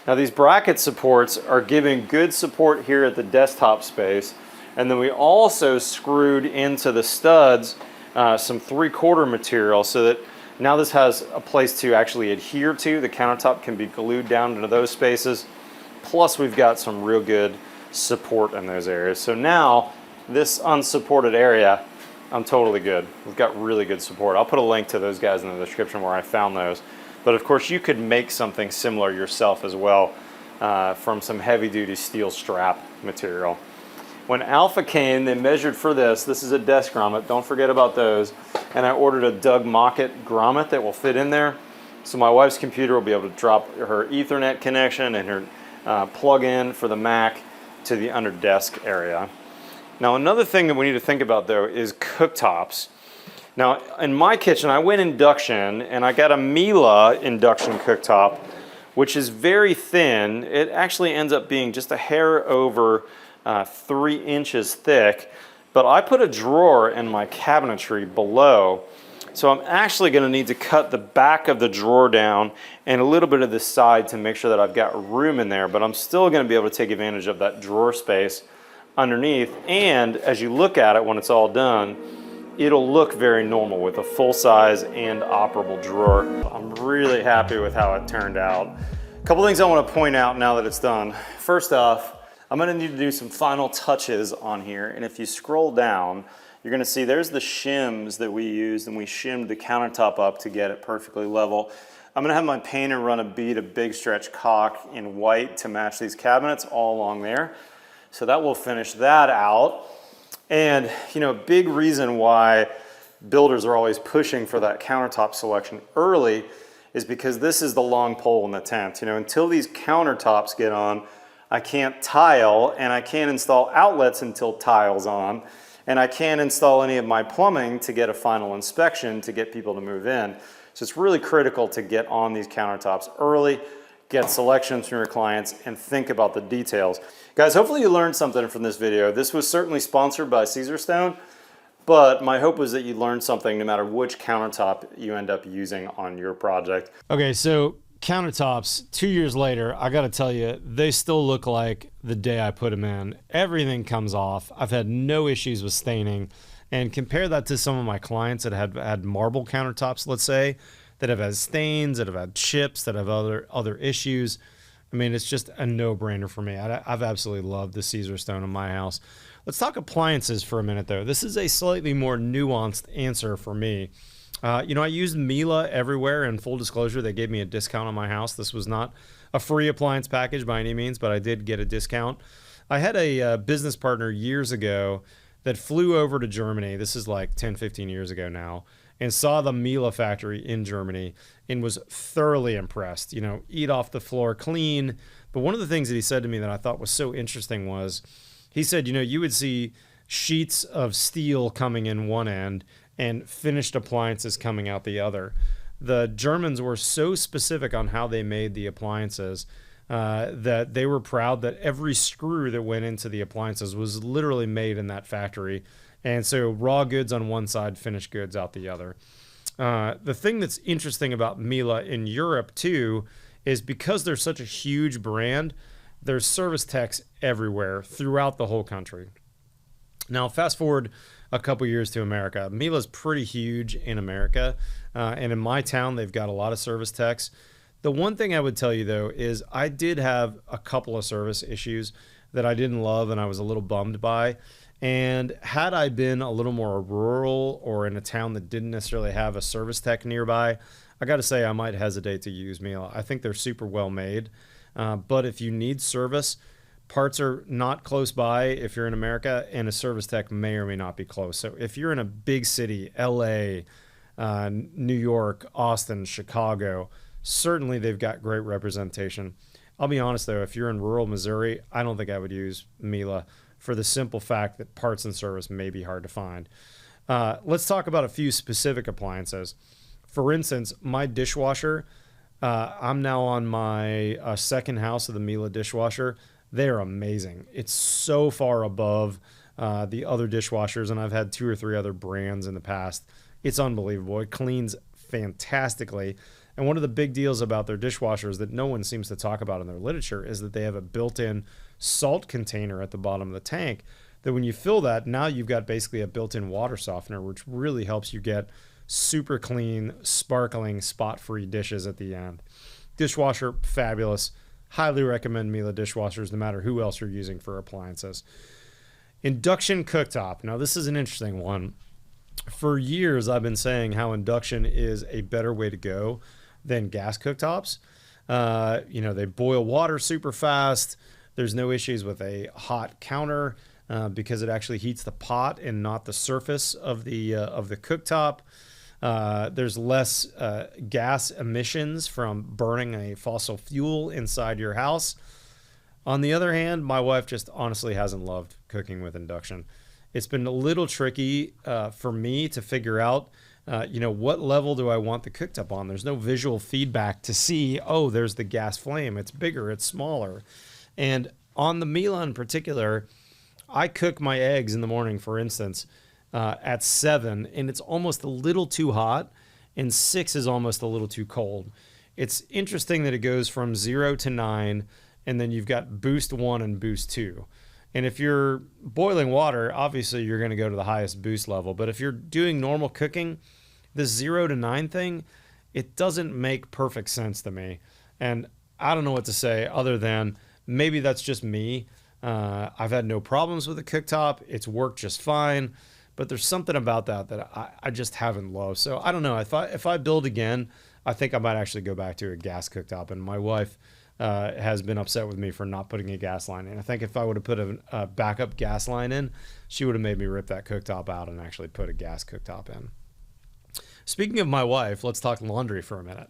Now these bracket supports are giving good support here at the desktop space. And then we also screwed into the studs some 3/4 material so that now this has a place to actually adhere to. The countertop can be glued down into those spaces. Plus we've got some real good support in those areas. So now this unsupported area, I'm totally good. We've got really good support. I'll put a link to those guys in the description where I found those. But of course you could make something similar yourself as well from some heavy duty steel strap material. When Alpha came, they measured for this. This is a desk grommet, don't forget about those. And I ordered a Doug Mockett grommet that will fit in there. So my wife's computer will be able to drop her Ethernet connection and her plug-in for the Mac to the under desk area. Now another thing that we need to think about though is cooktops. Now in my kitchen I went induction and I got a Miele induction cooktop, which is very thin. It actually ends up being just a hair over 3 inches thick, but I put a drawer in my cabinetry below. So I'm actually going to need to cut the back of the drawer down and a little bit of the side to make sure that I've got room in there, but I'm still going to be able to take advantage of that drawer space underneath. And as you look at it when it's all done, it'll look very normal with a full size and operable drawer. I'm really happy with how it turned out. A couple things I want to point out now that it's done. First off, I'm going to need to do some final touches on here, and if you scroll down, you're going to see there's the shims that we used, and we shimmed the countertop up to get it perfectly level. I'm going to have my painter run a bead of big stretch caulk in white to match these cabinets all along there. So that will finish that out. And you know, a big reason why builders are always pushing for that countertop selection early is because this is the long pole in the tent. You know, until these countertops get on, I can't tile, and I can't install outlets until tile's on, and I can't install any of my plumbing to get a final inspection to get people to move in. So it's really critical to get on these countertops early, get selections from your clients, and think about the details. Guys, hopefully you learned something from this video. This was certainly sponsored by Caesarstone, but my hope was that you learned something no matter which countertop you end up using on your project. Okay, so countertops 2 years later, I gotta tell you, they still look like the day I put them in. Everything comes off. I've had no issues with staining. And compare that to some of my clients that have had marble countertops, let's say, that have had stains, that have had chips, that have other issues. I mean, it's just a no-brainer for me. I've absolutely loved the Caesarstone in my house. Let's talk appliances for a minute, though. This is a slightly more nuanced answer for me. You know, I used Miele everywhere, and full disclosure, they gave me a discount on my house. This was not a free appliance package by any means, but I did get a discount. I had a business partner years ago that flew over to Germany. This is like 10, 15 years ago now. and saw the Miele factory in Germany and was thoroughly impressed. You know, eat off the floor clean. But one of the things that he said to me that I thought was so interesting was, he said, you know, you would see sheets of steel coming in one end and finished appliances coming out the other. The Germans were so specific on how they made the appliances that they were proud that every screw that went into the appliances was literally made in that factory. And so raw goods on one side, finished goods out the other. The thing that's interesting about Miele in Europe too is because they're such a huge brand, there's service techs everywhere throughout the whole country. Now, fast forward a couple years to America. Miele's pretty huge in America, and in my town, they've got a lot of service techs. The one thing I would tell you, though, is I did have a couple of service issues that I didn't love and I was a little bummed by. And had I been a little more rural or in a town that didn't necessarily have a service tech nearby, I got to say I might hesitate to use Miele. I think they're super well made. But if you need service, parts are not close by if you're in America, and a service tech may or may not be close. So if you're in a big city, LA, New York, Austin, Chicago, certainly they've got great representation. I'll be honest though, if you're in rural Missouri, I don't think I would use Miele for the simple fact that parts and service may be hard to find. Let's talk about a few specific appliances. For instance, my dishwasher, I'm now on my second house of the Miele dishwasher. They're amazing. It's so far above the other dishwashers, and I've had 2 or 3 other brands in the past. It's unbelievable. It cleans fantastically. And one of the big deals about their dishwashers that no one seems to talk about in their literature is that they have a built-in salt container at the bottom of the tank that when you fill that, now you've got basically a built-in water softener, which really helps you get super clean, sparkling, spot-free dishes at the end. Dishwasher, fabulous. Highly recommend Miele dishwashers no matter who else you're using for appliances. Induction cooktop. Now, this is an interesting one. For years, I've been saying how induction is a better way to go than gas cooktops. You know, they boil water super fast. There's no issues with a hot counter because it actually heats the pot and not the surface of the cooktop. There's less gas emissions from burning a fossil fuel inside your house. On the other hand, my wife just honestly hasn't loved cooking with induction. It's been a little tricky for me to figure out, you know, what level do I want the cooktop on? There's no visual feedback to see, oh, there's the gas flame. It's bigger, it's smaller. And on the Miele in particular, I cook my eggs in the morning, for instance, at 7, and it's almost a little too hot, and 6 is almost a little too cold. It's interesting that it goes from 0 to 9, and then you've got boost 1 and boost 2. And if you're boiling water, obviously you're going to go to the highest boost level. But if you're doing normal cooking, this 0 to 9 thing, it doesn't make perfect sense to me. And I don't know what to say other than maybe that's just me. I've had no problems with the cooktop. It's worked just fine. But there's something about that I just haven't loved. So I don't know. If I build again, I think I might actually go back to a gas cooktop. And my wife has been upset with me for not putting a gas line in. I think if I would have put a backup gas line in, she would have made me rip that cooktop out and actually put a gas cooktop in. Speaking of my wife, let's talk laundry for a minute.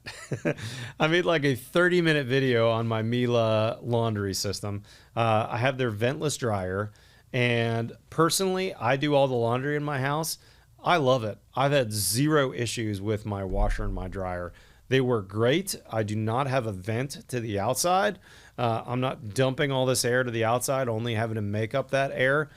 I made like a 30-minute video on my Miele laundry system. I have their ventless dryer, and personally, I do all the laundry in my house. I love it. I've had 0 issues with my washer and my dryer. They work great. I do not have a vent to the outside. I'm not dumping all this air to the outside, only having to make up that air.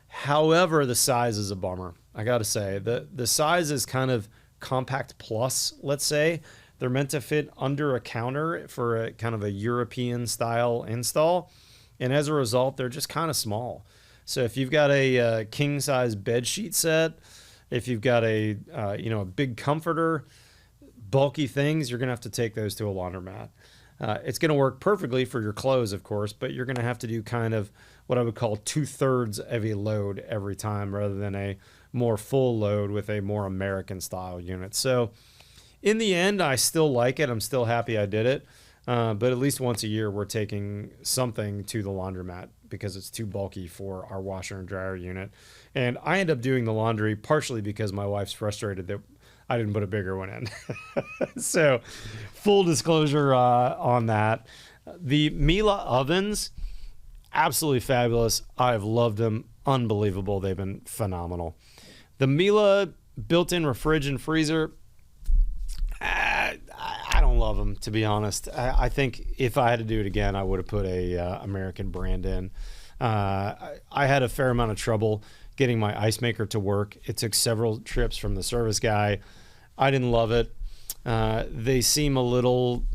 However, the size is a bummer. I got to say, the size is kind of compact plus, let's say. They're meant to fit under a counter for a kind of a European style install. And as a result, they're just kind of small. So if you've got a king size bed sheet set, if you've got a big comforter, bulky things, you're going to have to take those to a laundromat. It's going to work perfectly for your clothes, of course, but you're going to have to do kind of what I would call 2/3 of a load every time rather than a more full load with a more American style unit. So in the end, I still like it. I'm still happy I did it. But at least once a year, we're taking something to the laundromat because it's too bulky for our washer and dryer unit. And I end up doing the laundry partially because my wife's frustrated that I didn't put a bigger one in. So full disclosure on that. The Miele ovens, absolutely fabulous. I've loved them. Unbelievable. They've been phenomenal. The Miele built-in fridge and freezer, I don't love them, to be honest. I think if I had to do it again, I would have put a American brand in. I had a fair amount of trouble getting my ice maker to work. It took several trips from the service guy. I didn't love it. They seem a little,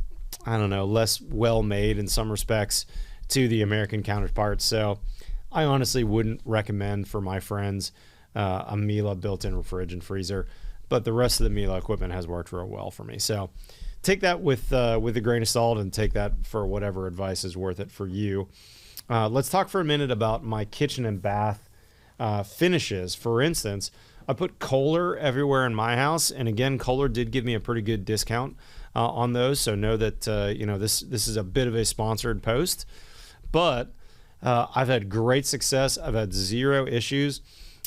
I don't know, less well-made in some respects to the American counterparts. So I honestly wouldn't recommend for my friends a Miele built-in fridge and freezer. But the rest of the Miele equipment has worked real well for me. So take that with a grain of salt and take that for whatever advice is worth it for you. Let's talk for a minute about my kitchen and bath finishes. For instance, I put Kohler everywhere in my house, and again, Kohler did give me a pretty good discount on those. So know that this is a bit of a sponsored post, but I've had great success. I've had zero issues.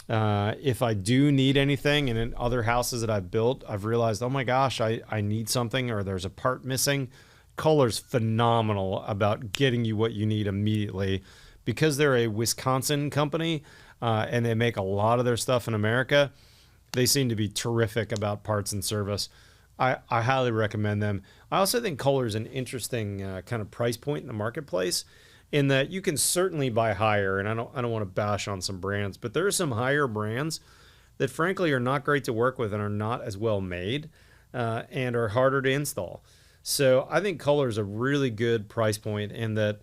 If I do need anything, and in other houses that I've built, I've realized, oh my gosh, I need something, or there's a part missing. Kohler's phenomenal about getting you what you need immediately, because they're a Wisconsin company and they make a lot of their stuff in America. They seem to be terrific about parts and service. I highly recommend them. I also think Kohler's an interesting kind of price point in the marketplace, in that you can certainly buy higher, and I don't want to bash on some brands, but there are some higher brands that frankly are not great to work with and are not as well made and are harder to install. So I think Kohler is a really good price point in that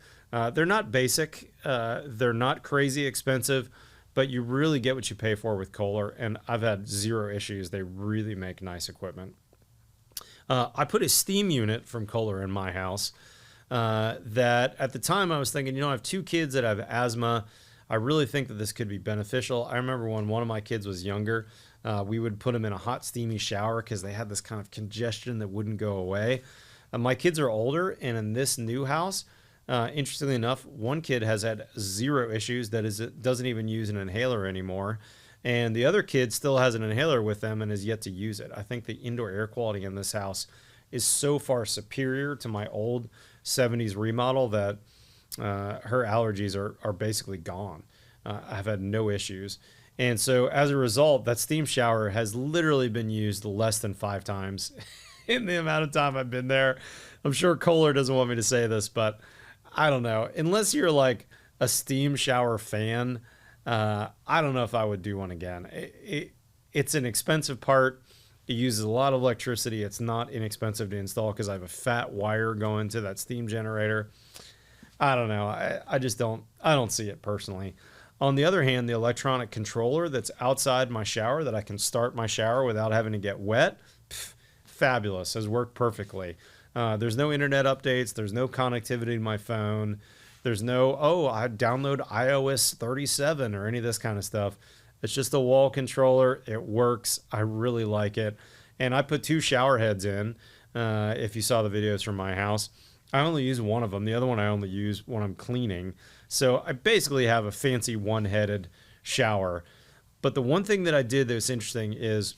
they're not basic, they're not crazy expensive, but you really get what you pay for with Kohler, and I've had zero issues. They really make nice equipment. I put a steam unit from Kohler in my house. That at the time I was thinking, I have two kids that have asthma. I really think that this could be beneficial. I remember when one of my kids was younger, we would put them in a hot, steamy shower because they had this kind of congestion that wouldn't go away. My kids are older, and in this new house, interestingly enough, one kid has had zero issues. That is, it doesn't even use an inhaler anymore. And the other kid still has an inhaler with them and has yet to use it. I think the indoor air quality in this house is so far superior to my old 70s remodel that her allergies are basically gone. I've had no issues. And so as a result, that steam shower has literally been used less than 5 times in the amount of time I've been there. I'm sure Kohler doesn't want me to say this, but I don't know. Unless you're like a steam shower fan, I don't know if I would do one again. It's an expensive part. It uses a lot of electricity. It's not inexpensive to install because I have a fat wire going to that steam generator. I don't know. I don't see it personally. On the other hand, the electronic controller that's outside my shower that I can start my shower without having to get wet, fabulous, has worked perfectly. There's no internet updates. There's no connectivity to my phone. There's no, I download iOS 37 or any of this kind of stuff. It's just a wall controller. It works. I really like it. And I put 2 shower heads in. If you saw the videos from my house, I only use one of them. The other one I only use when I'm cleaning. So I basically have a fancy one-headed shower. But the one thing that I did that was interesting is,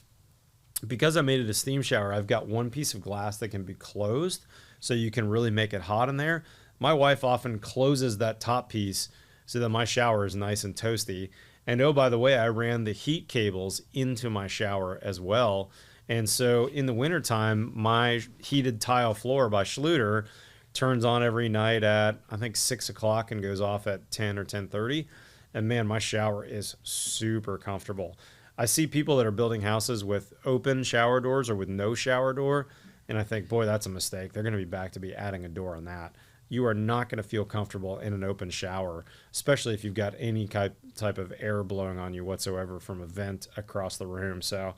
because I made it a steam shower, I've got one piece of glass that can be closed so you can really make it hot in there. My wife often closes that top piece so that my shower is nice and toasty. And oh, by the way, I ran the heat cables into my shower as well. And so in the wintertime, my heated tile floor by Schluter turns on every night at, I think, 6 o'clock and goes off at 10 or 10:30. And man, my shower is super comfortable. I see people that are building houses with open shower doors or with no shower door, and I think, boy, that's a mistake. They're going to be back to be adding a door on that. You are not going to feel comfortable in an open shower, especially if you've got any type of air blowing on you whatsoever from a vent across the room. So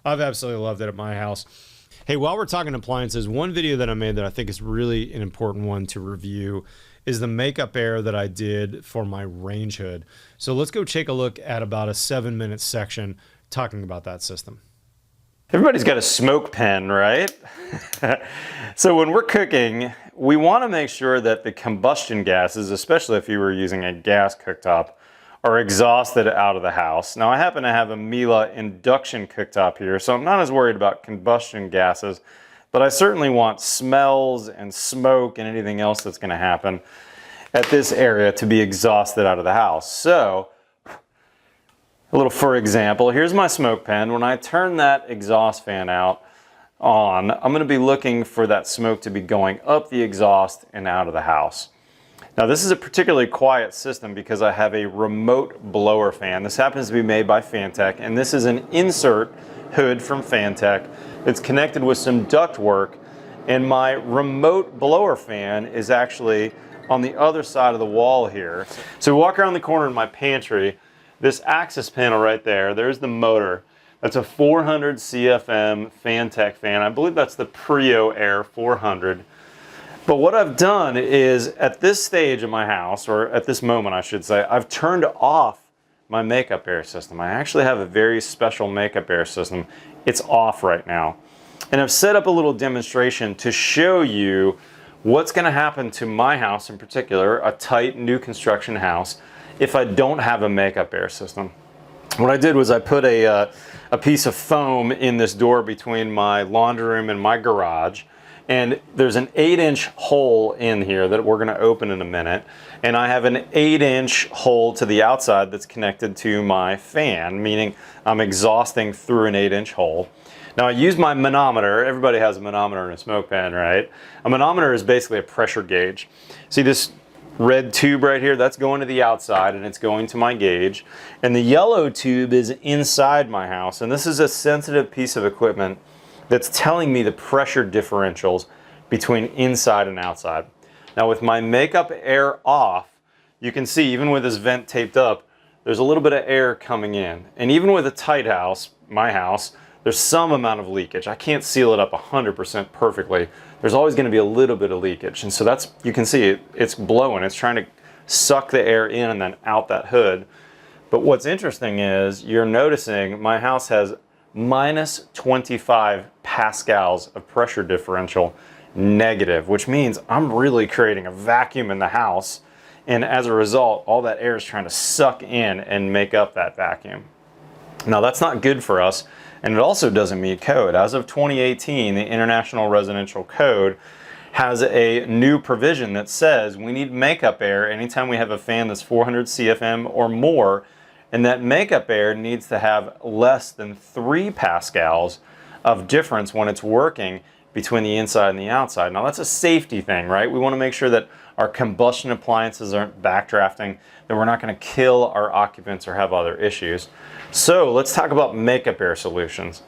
I've absolutely loved it at my house. Hey, while we're talking appliances, one video that I made that I think is really an important one to review is the makeup air that I did for my range hood. So let's go take a look at about a 7-minute section talking about that system. Everybody's got a smoke pen, right? So when we're cooking, we want to make sure that the combustion gases, especially if you were using a gas cooktop, are exhausted out of the house. Now I happen to have a Miele induction cooktop here, so I'm not as worried about combustion gases, but I certainly want smells and smoke and anything else that's going to happen at this area to be exhausted out of the house. So, a little for example, here's my smoke pen. When I turn that exhaust fan on, I'm going to be looking for that smoke to be going up the exhaust and out of the house. Now this is a particularly quiet system because I have a remote blower fan. This happens to be made by Fantech, and this is an insert hood from Fantech. It's connected with some duct work, and my remote blower fan is actually on the other side of the wall here. So we walk around the corner in my pantry, this access panel right there, there's the motor. That's a 400 CFM Fantech fan. I believe that's the Prio Air 400. But what I've done is, at this stage of my house, or at this moment I should say, I've turned off my makeup air system. I actually have a very special makeup air system. It's off right now. And I've set up a little demonstration to show you what's going to happen to my house in particular, a tight new construction house, if I don't have a makeup air system. What I did was I put a piece of foam in this door between my laundry room and my garage. And there's an 8-inch hole in here that we're going to open in a minute. And I have an 8-inch hole to the outside that's connected to my fan, meaning I'm exhausting through an 8-inch hole. Now I use my manometer. Everybody has a manometer in a smoke pan, right? A manometer is basically a pressure gauge. See this red tube right here? That's going to the outside and it's going to my gauge. And the yellow tube is inside my house. And this is a sensitive piece of equipment that's telling me the pressure differentials between inside and outside. Now with my makeup air off, you can see even with this vent taped up, there's a little bit of air coming in. And even with a tight house, my house, there's some amount of leakage. I can't seal it up 100% perfectly. There's always going to be a little bit of leakage. And so that's, you can see it's blowing. It's trying to suck the air in and then out that hood. But what's interesting is you're noticing my house has minus 25 pascals of pressure differential negative, which means I'm really creating a vacuum in the house. And as a result, all that air is trying to suck in and make up that vacuum. Now that's not good for us, and it also doesn't meet code. As of 2018, the International Residential Code has a new provision that says we need makeup air anytime we have a fan that's 400 CFM or more, and that makeup air needs to have less than 3 pascals of difference when it's working between the inside and the outside. Now that's a safety thing, right? We want to make sure that our combustion appliances aren't backdrafting, that we're not going to kill our occupants or have other issues. So let's talk about makeup air solutions.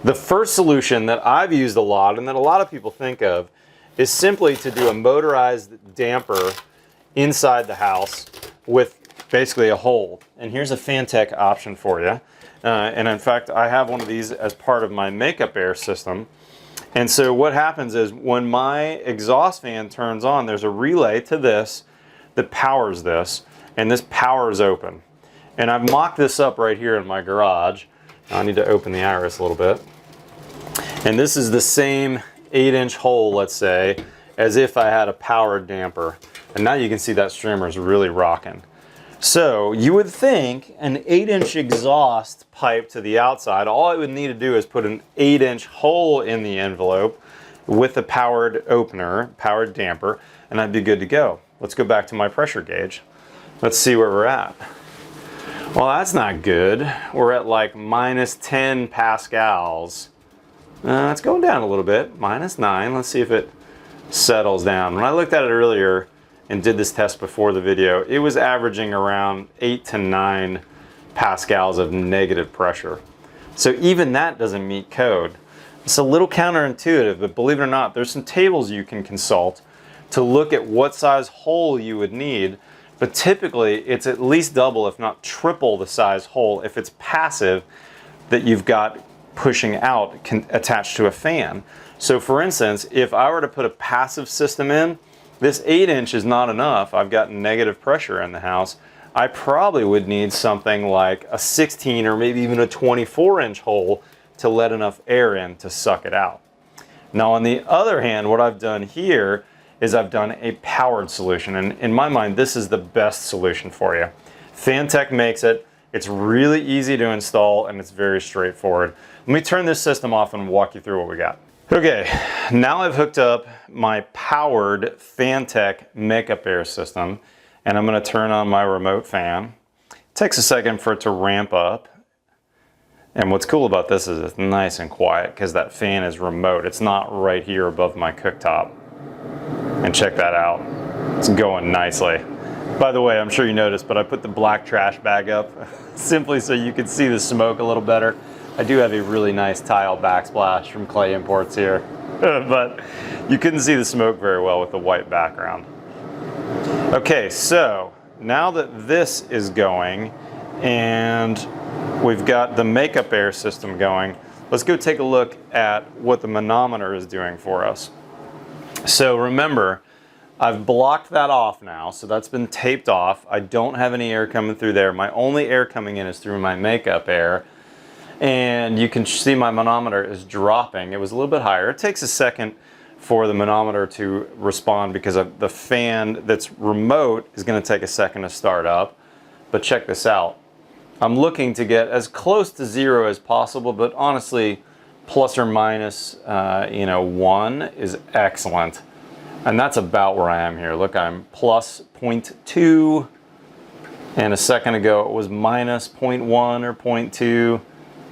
The first solution that I've used a lot and that a lot of people think of is simply to do a motorized damper inside the house with basically a hole. And here's a Fantech option for you. And in fact, I have one of these as part of my makeup air system. And so what happens is when my exhaust fan turns on, there's a relay to this that powers this, and this powers open. And I've mocked this up right here in my garage. I need to open the iris a little bit. And this is the same 8-inch hole, let's say, as if I had a powered damper. And now you can see that streamer is really rocking. So you would think an 8-inch exhaust pipe to the outside, all I would need to do is put an 8-inch hole in the envelope with a powered opener, powered damper, and I'd be good to go. Let's go back to my pressure gauge. Let's see where we're at. Well, that's not good. We're at like minus 10 pascals. It's going down a little bit, minus 9. Let's see if it settles down. When I looked at it earlier and did this test before the video, it was averaging around 8 to 9 pascals of negative pressure. So even that doesn't meet code. It's a little counterintuitive, but believe it or not, there's some tables you can consult to look at what size hole you would need, but typically it's at least double, if not triple the size hole if it's passive that you've got pushing out attached to a fan. So for instance, if I were to put a passive system in, this 8-inch is not enough. I've got negative pressure in the house. I probably would need something like a 16 or maybe even a 24-inch hole to let enough air in to suck it out. Now on the other hand, what I've done here is I've done a powered solution, and in my mind this is the best solution for you. Fantech makes it. It's really easy to install and it's very straightforward. Let me turn this system off and walk you through what we got. Okay, now I've hooked up my powered Fantech makeup air system, and I'm going to turn on my remote fan. It takes a second for it to ramp up. And what's cool about this is it's nice and quiet because that fan is remote. It's not right here above my cooktop. And check that out. It's going nicely. By the way, I'm sure you noticed, but I put the black trash bag up simply so you can see the smoke a little better. I do have a really nice tile backsplash from Clay Imports here, but you couldn't see the smoke very well with the white background. Okay, so now that this is going and we've got the makeup air system going, let's go take a look at what the manometer is doing for us. So remember, I've blocked that off now, so that's been taped off. I don't have any air coming through there. My only air coming in is through my makeup air. And you can see my manometer is dropping. It was a little bit higher. It takes a second for the manometer to respond because of the fan that's remote is going to take a second to start up. But check this out. I'm looking to get as close to 0 as possible, but honestly, plus or minus 1 is excellent. And that's about where I am here. Look, I'm plus 0.2, and a second ago it was minus 0.1 or 0.2.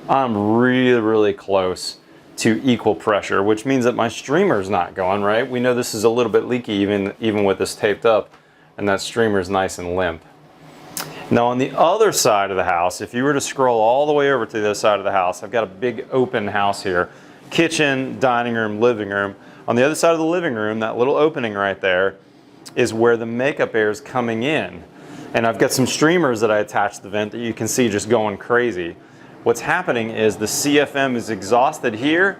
I'm really, really close to equal pressure, which means that my streamer's not going, right? We know this is a little bit leaky even with this taped up, and that streamer's nice and limp. Now on the other side of the house, if you were to scroll all the way over to the other side of the house, I've got a big open house here. Kitchen, dining room, living room. On the other side of the living room, that little opening right there is where the makeup air is coming in. And I've got some streamers that I attached to the vent that you can see just going crazy. What's happening is the CFM is exhausted here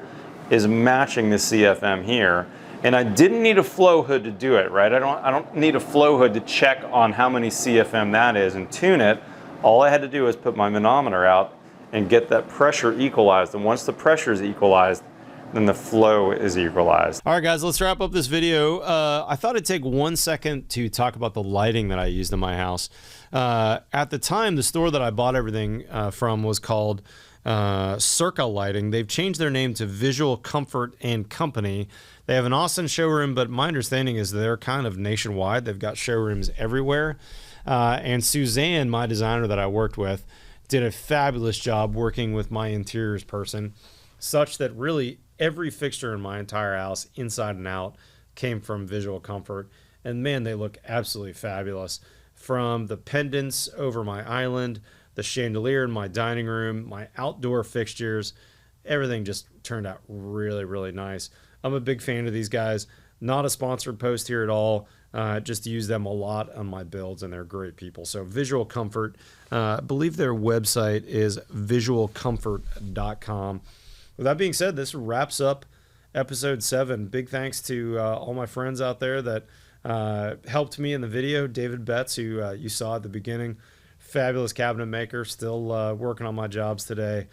is matching the CFM here. And I didn't need a flow hood to do it, right? I don't need a flow hood to check on how many CFM that is and tune it. All I had to do was put my manometer out and get that pressure equalized. And once the pressure is equalized, then the flow is equalized. All right, guys, let's wrap up this video. I thought it'd take 1 second to talk about the lighting that I used in my house. At the time, the store that I bought everything from was called Circa Lighting. They've changed their name to Visual Comfort and Company. They have an Austin showroom, but my understanding is they're kind of nationwide. They've got showrooms everywhere. And Suzanne, my designer that I worked with, did a fabulous job working with my interiors person, such that really every fixture in my entire house, inside and out, came from Visual Comfort. And man, they look absolutely fabulous. From the pendants over my island, the chandelier in my dining room, my outdoor fixtures, everything just turned out really, really nice. I'm a big fan of these guys. Not a sponsored post here at all. Just use them a lot on my builds, and they're great people. So Visual Comfort, I believe their website is visualcomfort.com. With that being said, this wraps up episode 7. Big thanks to all my friends out there that helped me in the video. David Betts, who you saw at the beginning, fabulous cabinet maker, still working on my jobs today.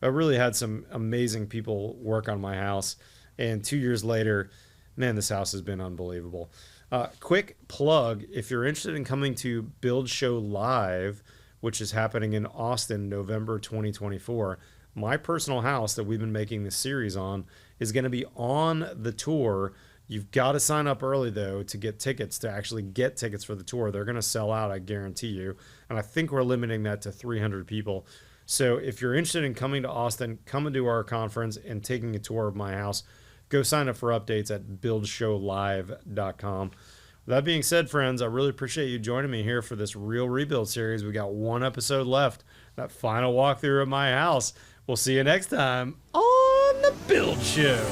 I really had some amazing people work on my house, and 2 years later, man, this house has been unbelievable. Quick plug, if you're interested in coming to Build Show Live, which is happening in Austin, November 2024, my personal house that we've been making this series on is going to be on the tour. You've got to sign up early, though, to get tickets, to actually get tickets for the tour. They're going to sell out, I guarantee you. And I think we're limiting that to 300 people. So if you're interested in coming to Austin, coming to our conference and taking a tour of my house, go sign up for updates at buildshowlive.com. With that being said, friends, I really appreciate you joining me here for this Real Rebuild series. We got 1 episode left, that final walkthrough of my house. We'll see you next time on The Build Show.